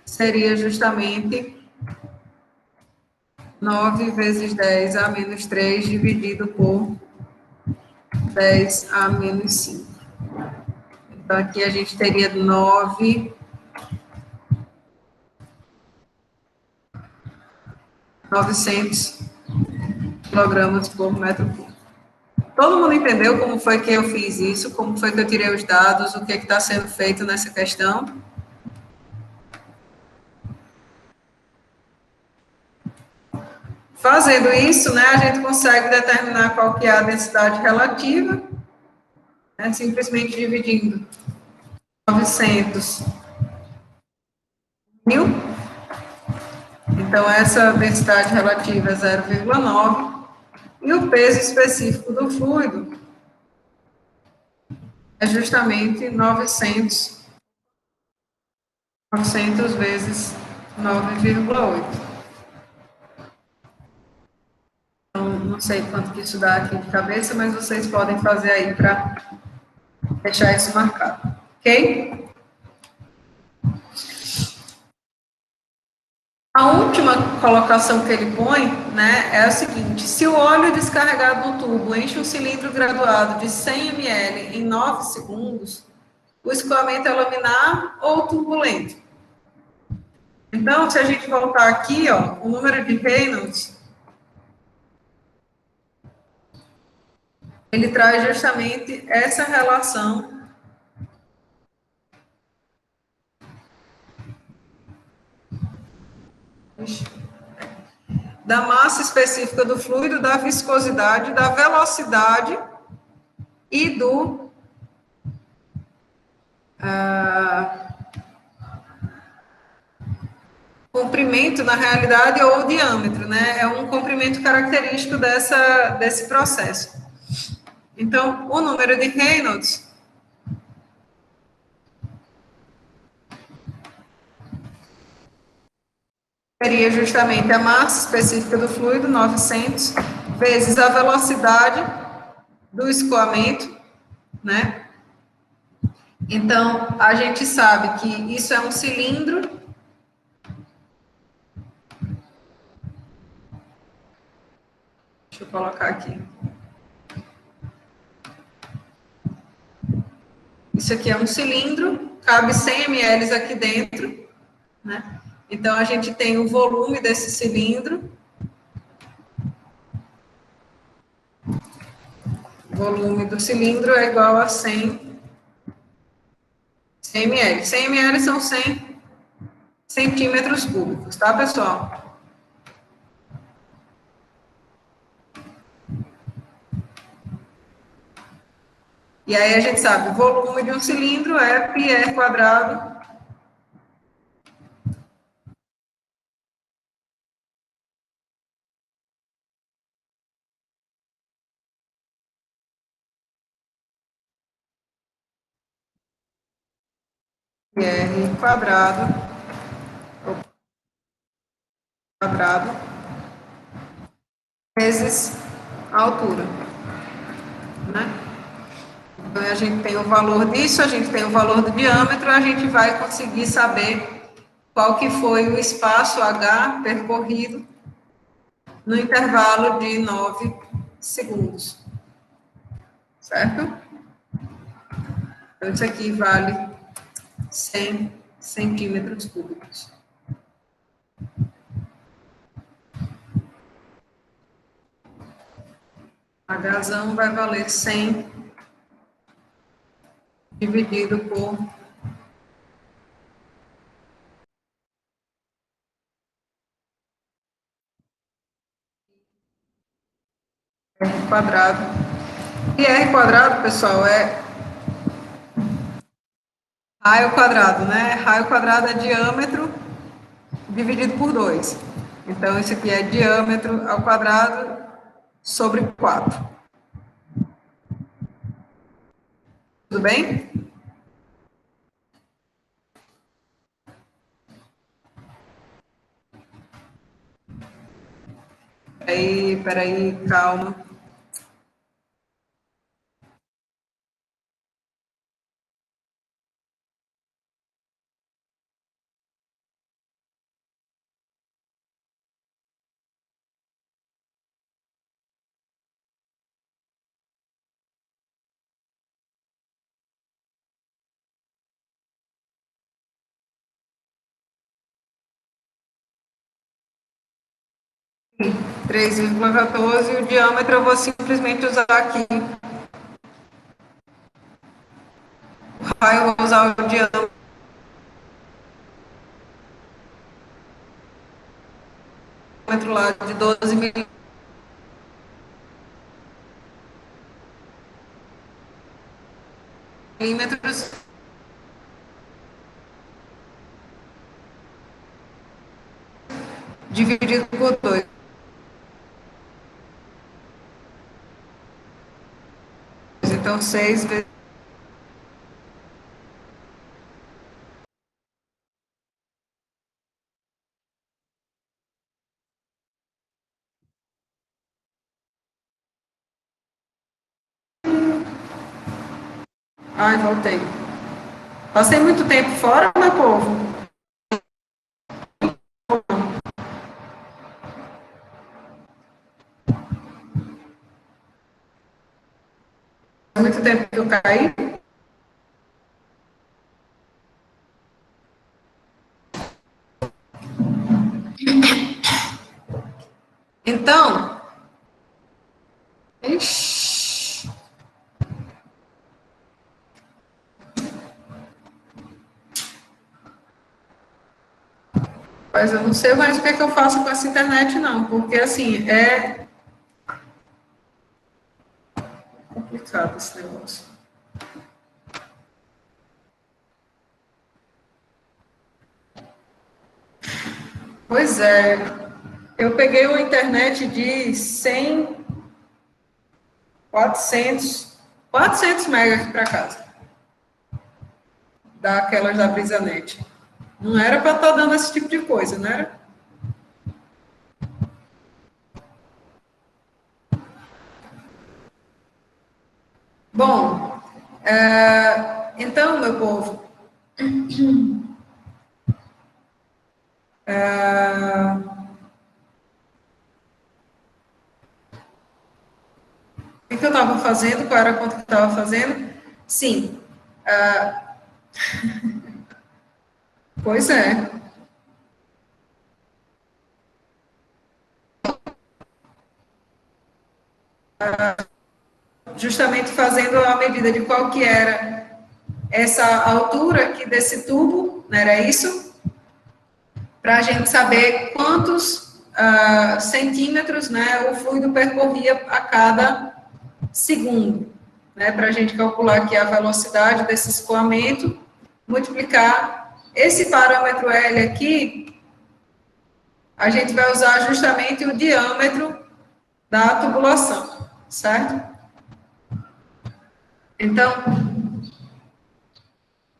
seria justamente 9 vezes 10 a menos 3 dividido por 10 a menos 5. Então, aqui a gente teria 900 quilogramas por metro cúbico. Todo mundo entendeu como foi que eu fiz isso, como foi que eu tirei os dados, o que está sendo feito nessa questão? Fazendo isso, né, a gente consegue determinar qual que é a densidade relativa, né, simplesmente dividindo 900 mil. Então, essa densidade relativa é 0,9. E o peso específico do fluido é justamente 900 vezes 9,8. Então, não sei quanto que isso dá aqui de cabeça, mas vocês podem fazer aí para deixar isso marcado. Ok? A última colocação que ele põe, né, é a seguinte: se o óleo descarregado no tubo enche um cilindro graduado de 100 ml em 9 segundos, o escoamento é laminar ou turbulento? Então, se a gente voltar aqui, ó, o número de Reynolds, ele traz justamente essa relação da massa específica do fluido, da viscosidade, da velocidade e do comprimento, na realidade, ou diâmetro, né? É um comprimento característico desse processo. Então, o número de Reynolds seria justamente a massa específica do fluido, 900, vezes a velocidade do escoamento, né? Então, a gente sabe que isso é um cilindro. Deixa eu colocar aqui. Isso aqui é um cilindro, cabe 100 ml aqui dentro, né? Então, a gente tem o volume desse cilindro. O volume do cilindro é igual a 100 ml. 100 ml são 100 centímetros cúbicos, tá, pessoal? E aí a gente sabe, o volume de um cilindro é πr quadrado πr quadrado vezes a altura, né? Então, a gente tem o valor disso, a gente tem o valor do diâmetro, a gente vai conseguir saber qual que foi o espaço H percorrido no intervalo de 9 segundos. Certo? Então, isso aqui vale 100 centímetros cúbicos. Hzão vai valer 100 dividido por R quadrado. E R quadrado, pessoal, é Raio quadrado, né? Raio quadrado é diâmetro dividido por 2. Então, isso aqui é diâmetro ao quadrado sobre 4. Tudo bem? Peraí, calma. Três 3,14, o diâmetro eu vou simplesmente usar aqui. O raio eu vou usar o diâmetro lá de 12 milímetros, dividido por 2. Então, 6 vezes. Ai, voltei. Passei muito tempo fora, meu povo. Muito tempo que eu caí. Então, ixi, mas eu não sei mais o que é que eu faço com essa internet, não, porque assim, é complicado esse negócio. Pois é, eu peguei uma internet de 100, 400 megas aqui para casa, daquelas da BrisaNet. Não era para estar dando esse tipo de coisa, né? Bom, então, meu povo, o que eu estava fazendo? Qual era a conta que eu estava fazendo? Sim, pois é. Justamente fazendo a medida de qual que era essa altura aqui desse tubo, não era isso? Para a gente saber quantos centímetros, né, o fluido percorria a cada segundo, né, para a gente calcular aqui a velocidade desse escoamento, multiplicar esse parâmetro L aqui, a gente vai usar justamente o diâmetro da tubulação, certo? Então,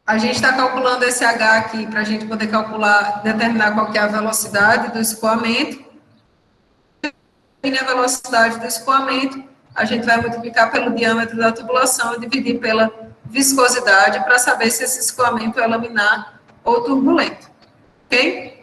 a gente está calculando esse H aqui para a gente poder calcular, determinar qual que é a velocidade do escoamento. E a velocidade do escoamento, a gente vai multiplicar pelo diâmetro da tubulação e dividir pela viscosidade para saber se esse escoamento é laminar ou turbulento. Ok?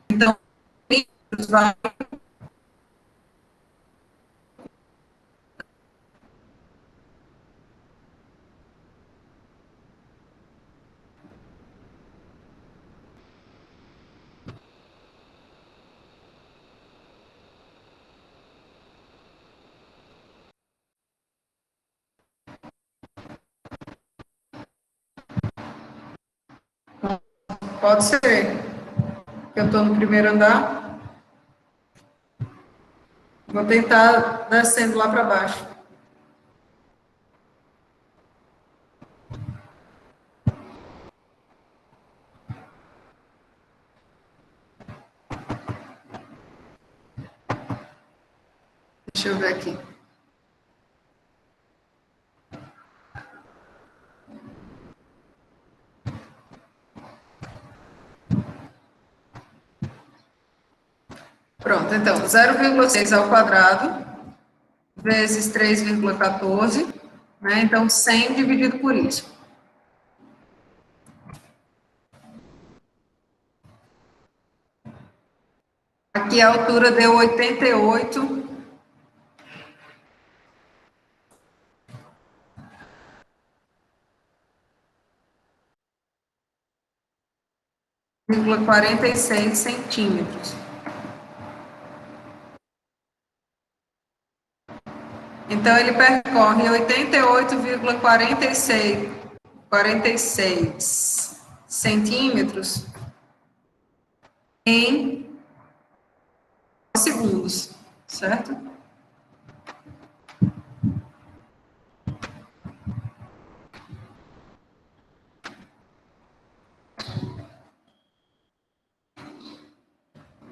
Então, vai Pode ser. Eu estou no primeiro andar. Vou tentar descendo lá para baixo. Deixa eu ver aqui. Pronto, então, 0,6 ao quadrado vezes 3,14, né? Então, 100 dividido por isso. Aqui a altura deu 88,46 centímetros. Então, ele percorre 88,46 centímetros em segundos, certo?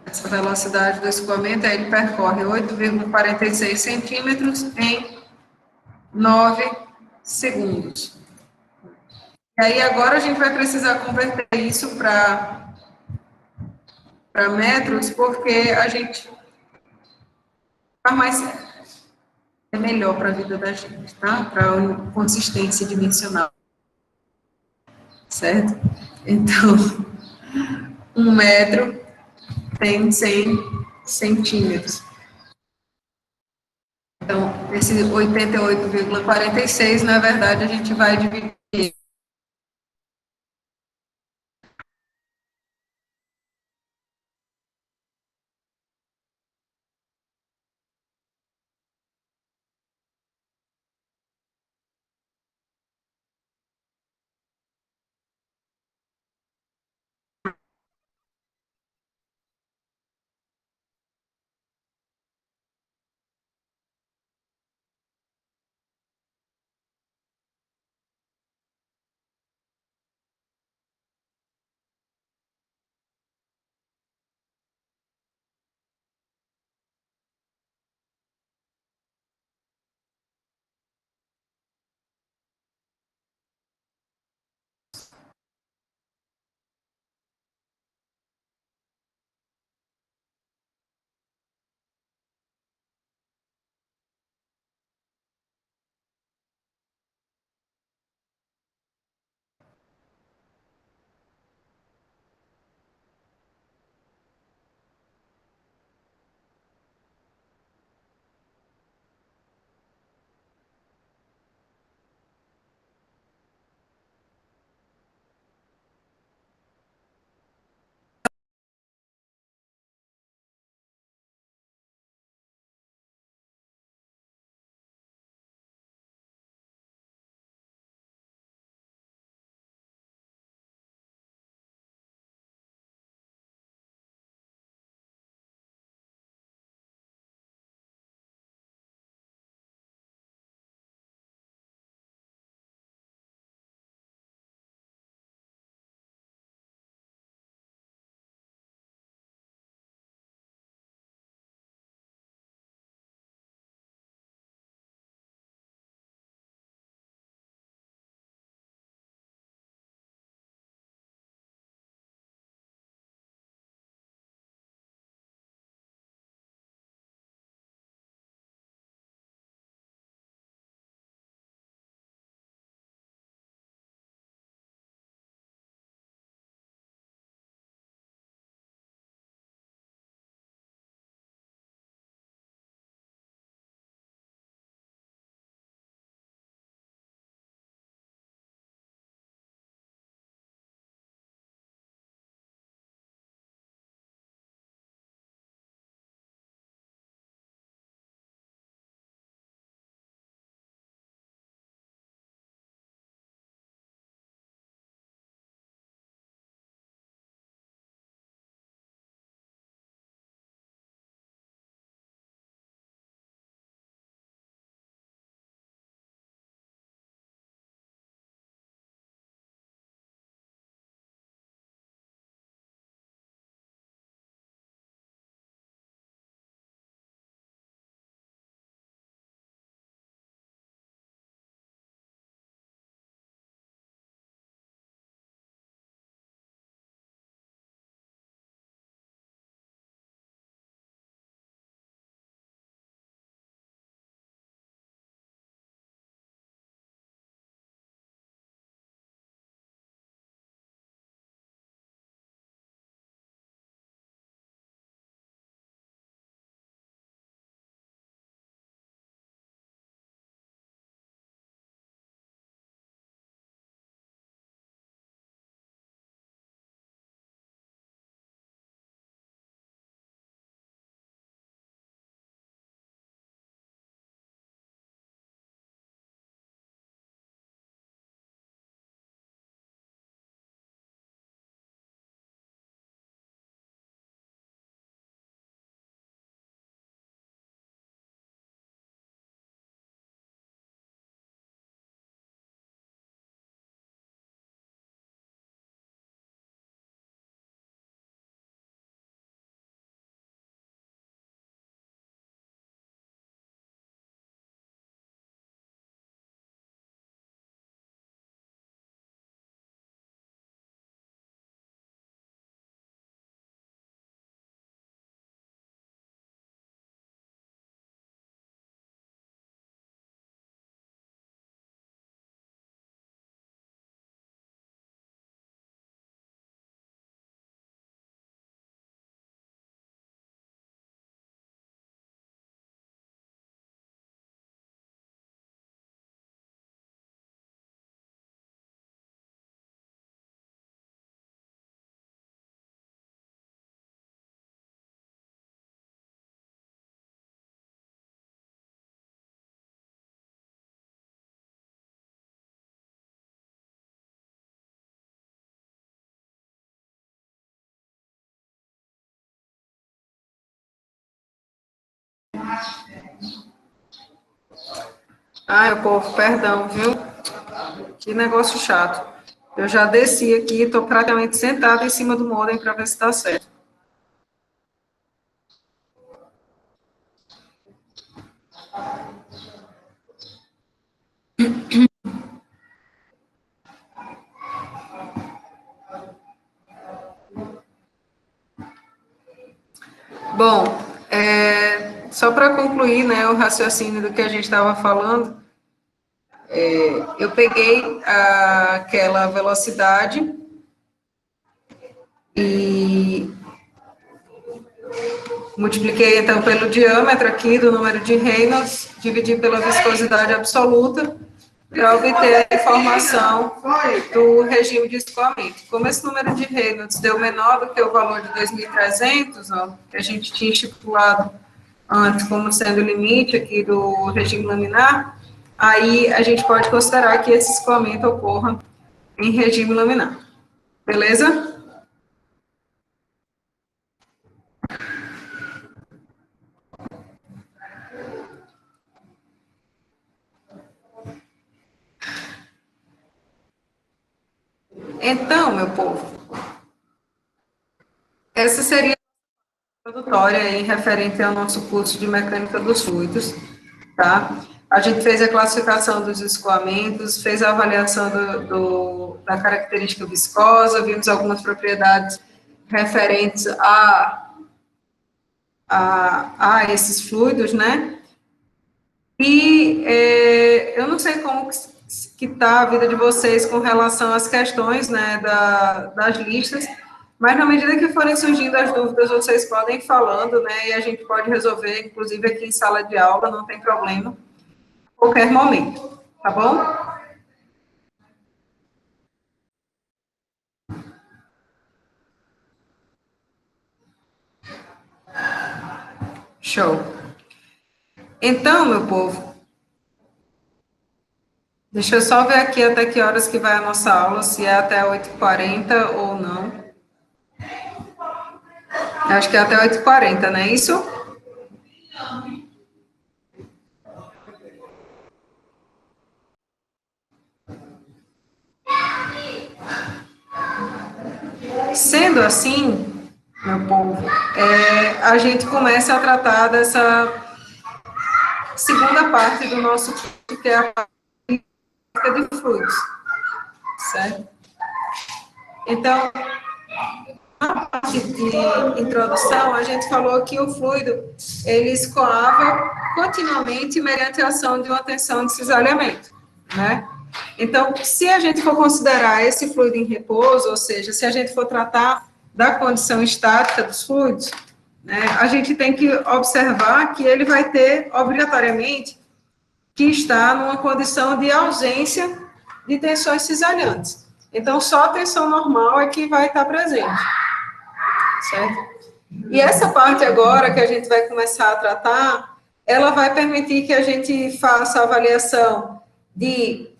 Essa velocidade do escoamento, ele percorre 8,46 centímetros em 9 segundos. E aí, agora a gente vai precisar converter isso para metros, porque a gente faz mais, é melhor para a vida da gente, tá? Para a consistência dimensional, certo? Então, 1 metro tem 100 centímetros. Então, esse 88,46, na verdade, a gente vai dividir Ai, povo, perdão, viu? Que negócio chato. Eu já desci aqui, estou praticamente sentada em cima do modem para ver se está certo. Bom, só para concluir, né, o raciocínio do que a gente estava falando, eu peguei aquela velocidade e multipliquei, então, pelo diâmetro aqui do número de Reynolds, dividi pela viscosidade absoluta, para obter a informação do regime de escoamento. Como esse número de Reynolds deu menor do que o valor de 2.300, que a gente tinha estipulado antes como sendo o limite aqui do regime laminar, aí a gente pode considerar que esse escoamento ocorra em regime laminar. Beleza? Então, meu povo, essa seria a introdutória aí referente ao nosso curso de mecânica dos fluidos, tá? A gente fez a classificação dos escoamentos, fez a avaliação da característica viscosa, vimos algumas propriedades referentes a esses fluidos, né? E eu não sei como que está a vida de vocês com relação às questões, né, das listas, mas na medida que forem surgindo as dúvidas, vocês podem ir falando, né, e a gente pode resolver, inclusive aqui em sala de aula, não tem problema, a qualquer momento, tá bom? Show. Então, meu povo, deixa eu só ver aqui até que horas que vai a nossa aula, se é até 8h40 ou não. Acho que é até 8h40, não é isso? Sendo assim, meu povo, a gente começa a tratar dessa segunda parte do nosso curso, que é a parte de fluidos, certo? Então, na parte de introdução, a gente falou que o fluido, ele escoava continuamente mediante a ação de uma tensão de cisalhamento, né? Então, se a gente for considerar esse fluido em repouso, ou seja, se a gente for tratar da condição estática dos fluidos, né, a gente tem que observar que ele vai ter, obrigatoriamente, que estar numa condição de ausência de tensões cisalhantes. Então, só a tensão normal é que vai estar presente, certo? E essa parte agora que a gente vai começar a tratar, ela vai permitir que a gente faça a avaliação de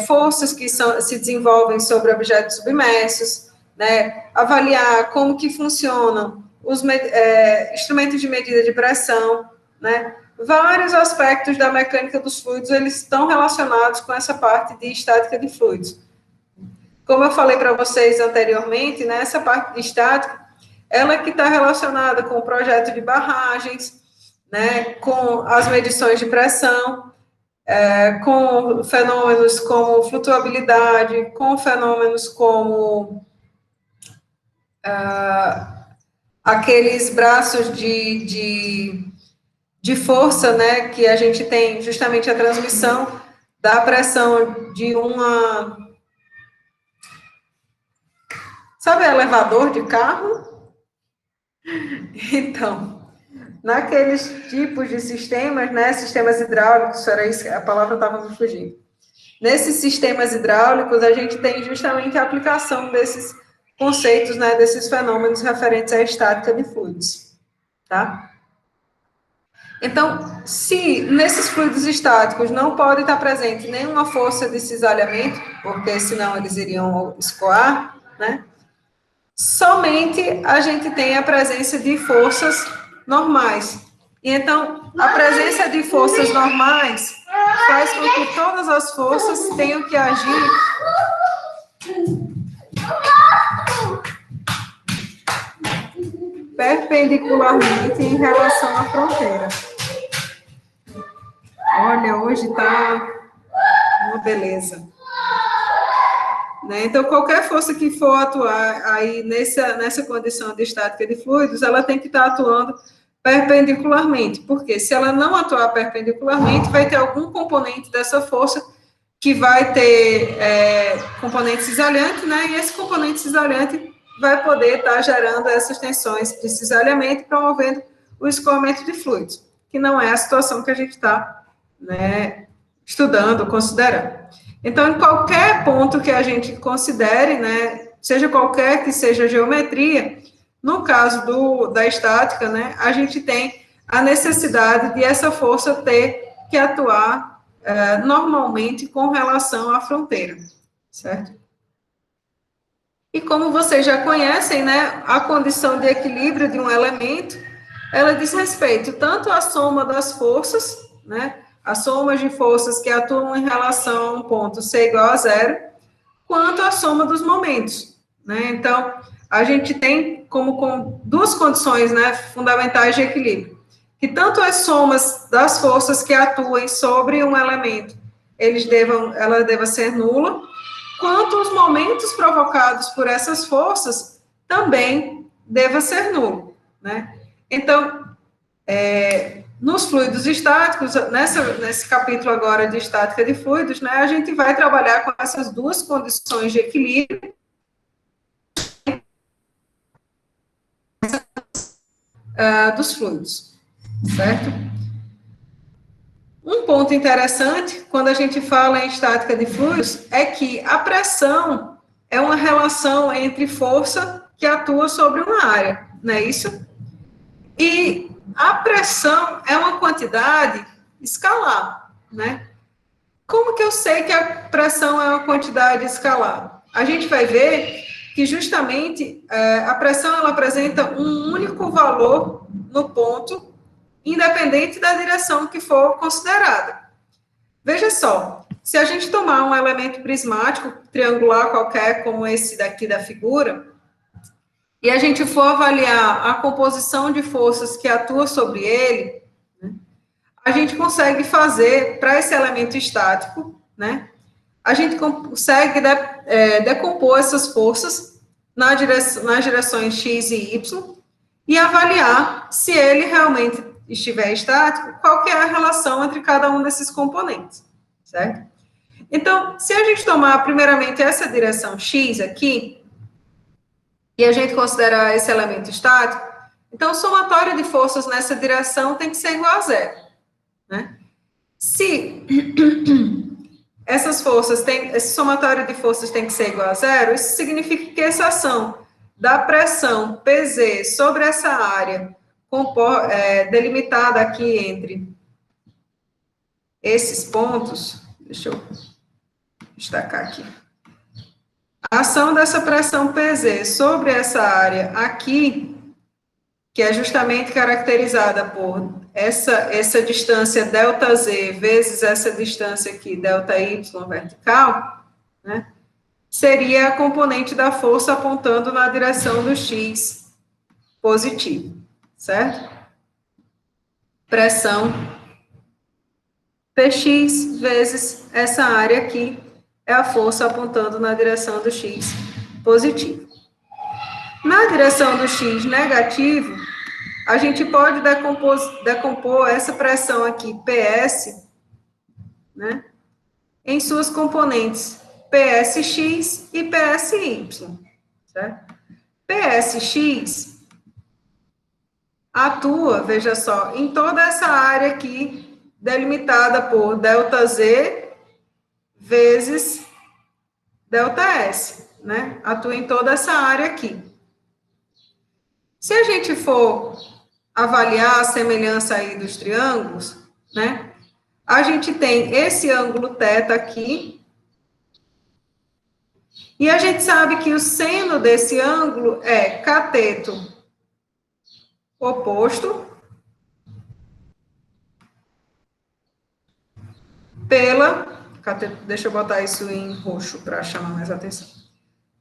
forças que se desenvolvem sobre objetos submersos, né? Avaliar como que funcionam os instrumentos de medida de pressão, né? Vários aspectos da mecânica dos fluidos, eles estão relacionados com essa parte de estática de fluidos. Como eu falei para vocês anteriormente, né, essa parte de estática, ela que está relacionada com o projeto de barragens, né, com as medições de pressão, com fenômenos como flutuabilidade, com fenômenos como aqueles braços de força, né, que a gente tem justamente a transmissão da pressão de uma... Sabe elevador de carro? Então, naqueles tipos de sistemas, né, sistemas hidráulicos, era isso, a palavra estava me fugindo. Nesses sistemas hidráulicos, a gente tem justamente a aplicação desses conceitos, né, desses fenômenos referentes à estática de fluidos, tá? Então, se nesses fluidos estáticos não pode estar presente nenhuma força de cisalhamento, porque senão eles iriam escoar, né? Somente a gente tem a presença de forças normais. E então, a presença de forças normais faz com que todas as forças tenham que agir perpendicularmente em relação à fronteira. Olha, hoje está uma beleza. Né? Então, qualquer força que for atuar aí nessa condição de estática de fluidos, ela tem que estar atuando perpendicularmente, porque se ela não atuar perpendicularmente, vai ter algum componente dessa força que vai ter componente cisalhante, né? E esse componente cisalhante vai poder estar gerando essas tensões de cisalhamento, promovendo o escoamento de fluidos, que não é a situação que a gente está, né, estudando, considerando. Então, em qualquer ponto que a gente considere, né, seja qualquer que seja a geometria, no caso da estática, né, a gente tem a necessidade de essa força ter que atuar normalmente com relação à fronteira, certo? E como vocês já conhecem, né, a condição de equilíbrio de um elemento, ela diz respeito tanto à soma das forças, né, a soma de forças que atuam em relação a um ponto C igual a zero, quanto a soma dos momentos, né? Então, a gente tem como duas condições, né, fundamentais de equilíbrio, que tanto as somas das forças que atuem sobre um elemento, ela deva ser nula, quanto os momentos provocados por essas forças também deva ser nulo, né? Então, nos fluidos estáticos, nesse capítulo agora de estática de fluidos, né, a gente vai trabalhar com essas duas condições de equilíbrio dos fluidos, certo? Um ponto interessante, quando a gente fala em estática de fluidos, é que a pressão é uma relação entre força que atua sobre uma área, não é isso? E a pressão é uma quantidade escalar, né? Como que eu sei que a pressão é uma quantidade escalar? A gente vai ver que justamente a pressão ela apresenta um único valor no ponto, independente da direção que for considerada. Veja só, se a gente tomar um elemento prismático, triangular qualquer, como esse daqui da figura, e a gente for avaliar a composição de forças que atuam sobre ele, né, a gente consegue fazer, para esse elemento estático, né, a gente consegue decompor essas forças nas direções x e y e avaliar se ele realmente estiver estático, qual que é a relação entre cada um desses componentes, certo? Então, se a gente tomar primeiramente essa direção x aqui, e a gente considerar esse elemento estático, então o somatório de forças nessa direção tem que ser igual a zero, né? Se esse somatório de forças tem que ser igual a zero, isso significa que essa ação da pressão PZ sobre essa área delimitada aqui entre esses pontos, deixa eu destacar aqui. A ação dessa pressão PZ sobre essa área aqui, que é justamente caracterizada por essa distância ΔZ vezes essa distância aqui, ΔY vertical, né, seria a componente da força apontando na direção do X positivo, certo? Pressão Px vezes essa área aqui é a força apontando na direção do X positivo. Na direção do X negativo, a gente pode decompor essa pressão aqui, PS, né, em suas componentes PSX e PSY, certo? PSX atua, veja só, em toda essa área aqui, delimitada por ΔZ vezes ΔS, né? Atua em toda essa área aqui. Se a gente for avaliar a semelhança aí dos triângulos, né? A gente tem esse ângulo θ aqui, e a gente sabe que o seno desse ângulo é cateto oposto, deixa eu botar isso em roxo para chamar mais atenção.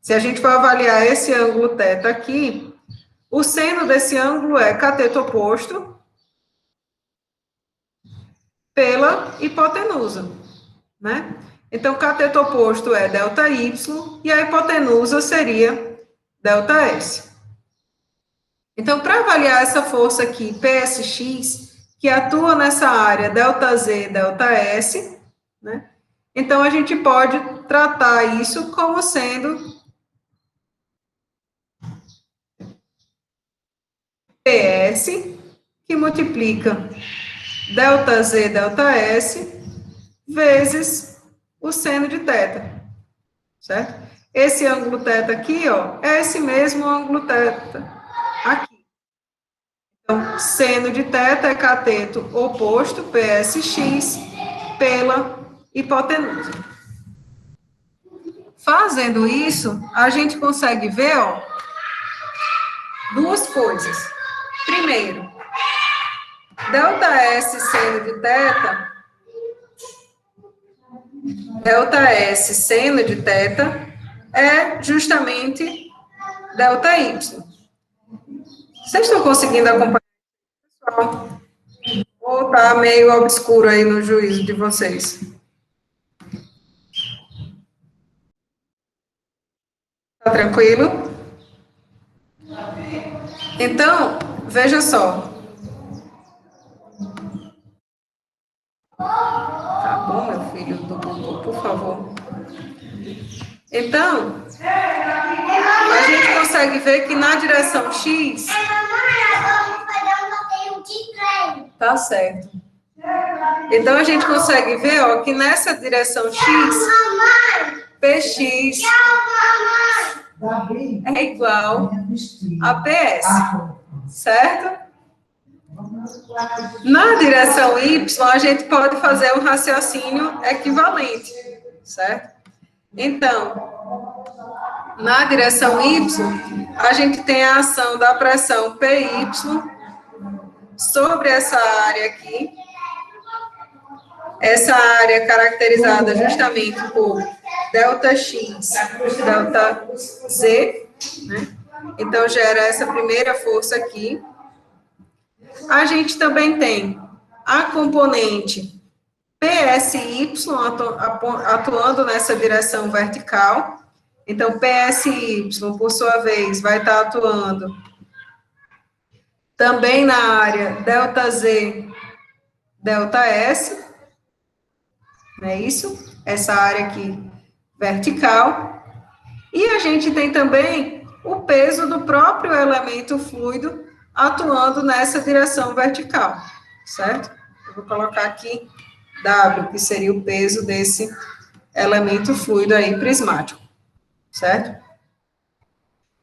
Se a gente for avaliar esse ângulo θ aqui, o seno desse ângulo é cateto oposto pela hipotenusa, né? Então, cateto oposto é ΔY e a hipotenusa seria ΔS. Então, para avaliar essa força aqui, PSX, que atua nessa área ΔZ, ΔS, né? Então, a gente pode tratar isso como sendo PS, que multiplica ΔZ, ΔS, vezes o seno de θ, certo? Esse ângulo θ aqui, ó, é esse mesmo ângulo θ aqui. Então, seno de θ é cateto oposto, PSX, pela hipotenusa. Fazendo isso, a gente consegue ver, ó, duas coisas. Primeiro, ΔS seno de θ, ΔS seno de θ é justamente ΔY. Vocês estão conseguindo acompanhar, pessoal? Ou está meio obscuro aí no juízo de vocês? Tá tranquilo? Então, veja só. Tá bom, meu filho do Google, por favor. Então, a gente consegue ver que na direção X... Tá certo. Então, a gente consegue ver, ó, que nessa direção X, PX é igual a PS, certo? Na direção Y, a gente pode fazer um raciocínio equivalente, certo? Então, na direção Y, a gente tem a ação da pressão PY sobre essa área aqui, essa área caracterizada justamente por ΔX, ΔZ, né? Então, gera essa primeira força aqui. A gente também tem a componente PSY atuando nessa direção vertical. Então, PSY, por sua vez, vai estar atuando também na área ΔZ, ΔS, não é isso? Essa área aqui vertical. E a gente tem também o peso do próprio elemento fluido atuando nessa direção vertical, certo? Eu vou colocar aqui W, que seria o peso desse elemento fluido aí prismático, certo?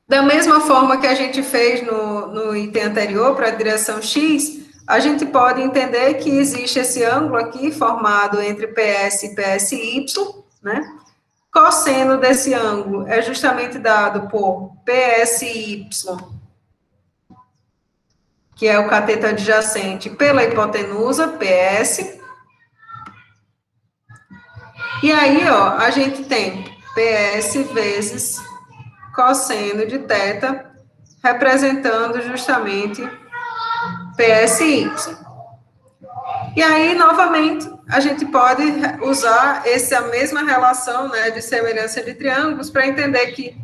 Da mesma forma que a gente fez no item anterior, para a direção X, a gente pode entender que existe esse ângulo aqui formado entre PS e PSY, né? Cosseno desse ângulo é justamente dado por PSY, que é o cateto adjacente, pela hipotenusa, PS. E aí, ó, a gente tem PS vezes cosseno de θ, representando justamente PSY. E aí, novamente, a gente pode usar essa mesma relação, né, de semelhança de triângulos para entender que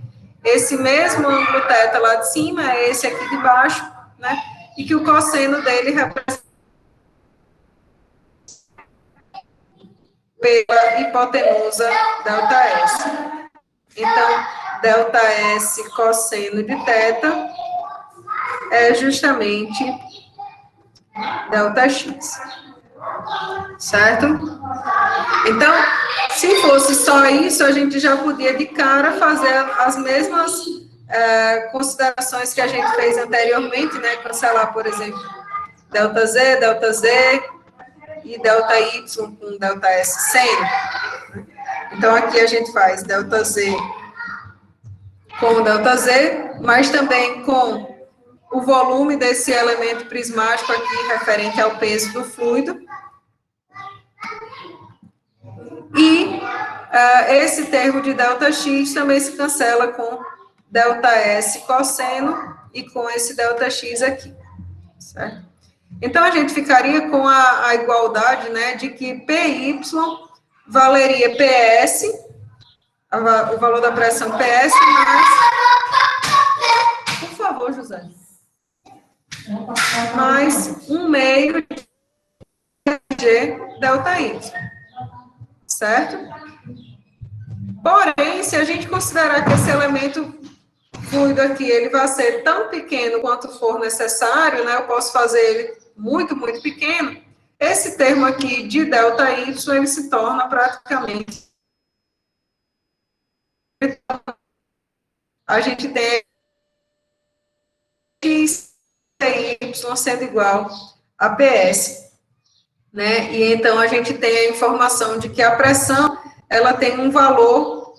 esse mesmo ângulo θ lá de cima é esse aqui de baixo, né, e que o cosseno dele representa pela hipotenusa ΔS. Então, ΔS cosseno de θ é justamente ΔX. Certo? Então, se fosse só isso, a gente já podia de cara fazer as mesmas considerações que a gente fez anteriormente, né? Cancelar, por exemplo, ΔZ, ΔZ e ΔY com ΔS seno. Então, aqui a gente faz ΔZ com ΔZ, mas também com o volume desse elemento prismático aqui, referente ao peso do fluido. esse termo de ΔX também se cancela com ΔS cosseno e com esse ΔX aqui, certo? Então, a gente ficaria com a igualdade, né, de que PY valeria PS, o valor da pressão PS, mais... Por favor, José. Mais 1 meio G delta Y, certo? Porém, se a gente considerar que esse elemento fluido aqui, ele vai ser tão pequeno quanto for necessário, né, eu posso fazer ele muito, muito pequeno, esse termo aqui de delta Y, ele se torna praticamente... A gente tem X e Y sendo igual a PS, né? E então a gente tem a informação de que a pressão, ela tem um valor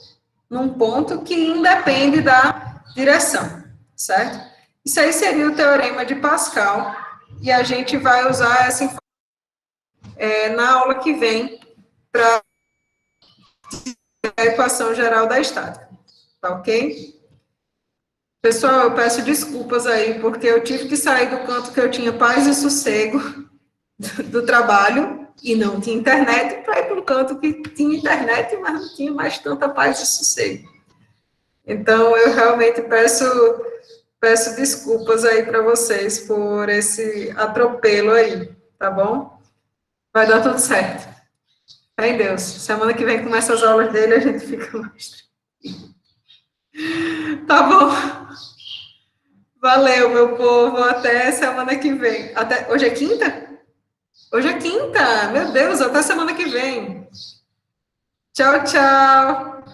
num ponto que independe da direção, certo? Isso aí seria o teorema de Pascal, e a gente vai usar essa informação na aula que vem para a equação geral da estática, tá ok? Pessoal, eu peço desculpas aí, porque eu tive que sair do canto que eu tinha paz e sossego do trabalho, e não tinha internet, para ir para um canto que tinha internet, mas não tinha mais tanta paz e sossego. Então, eu realmente peço desculpas aí para vocês por esse atropelo aí, tá bom? Vai dar tudo certo. Fé em Deus. Semana que vem começa as aulas dele, a gente fica mais tranquilo. Tá bom? Valeu, meu povo. Até semana que vem. Hoje é quinta? Hoje é quinta. Meu Deus, até semana que vem. Tchau, tchau.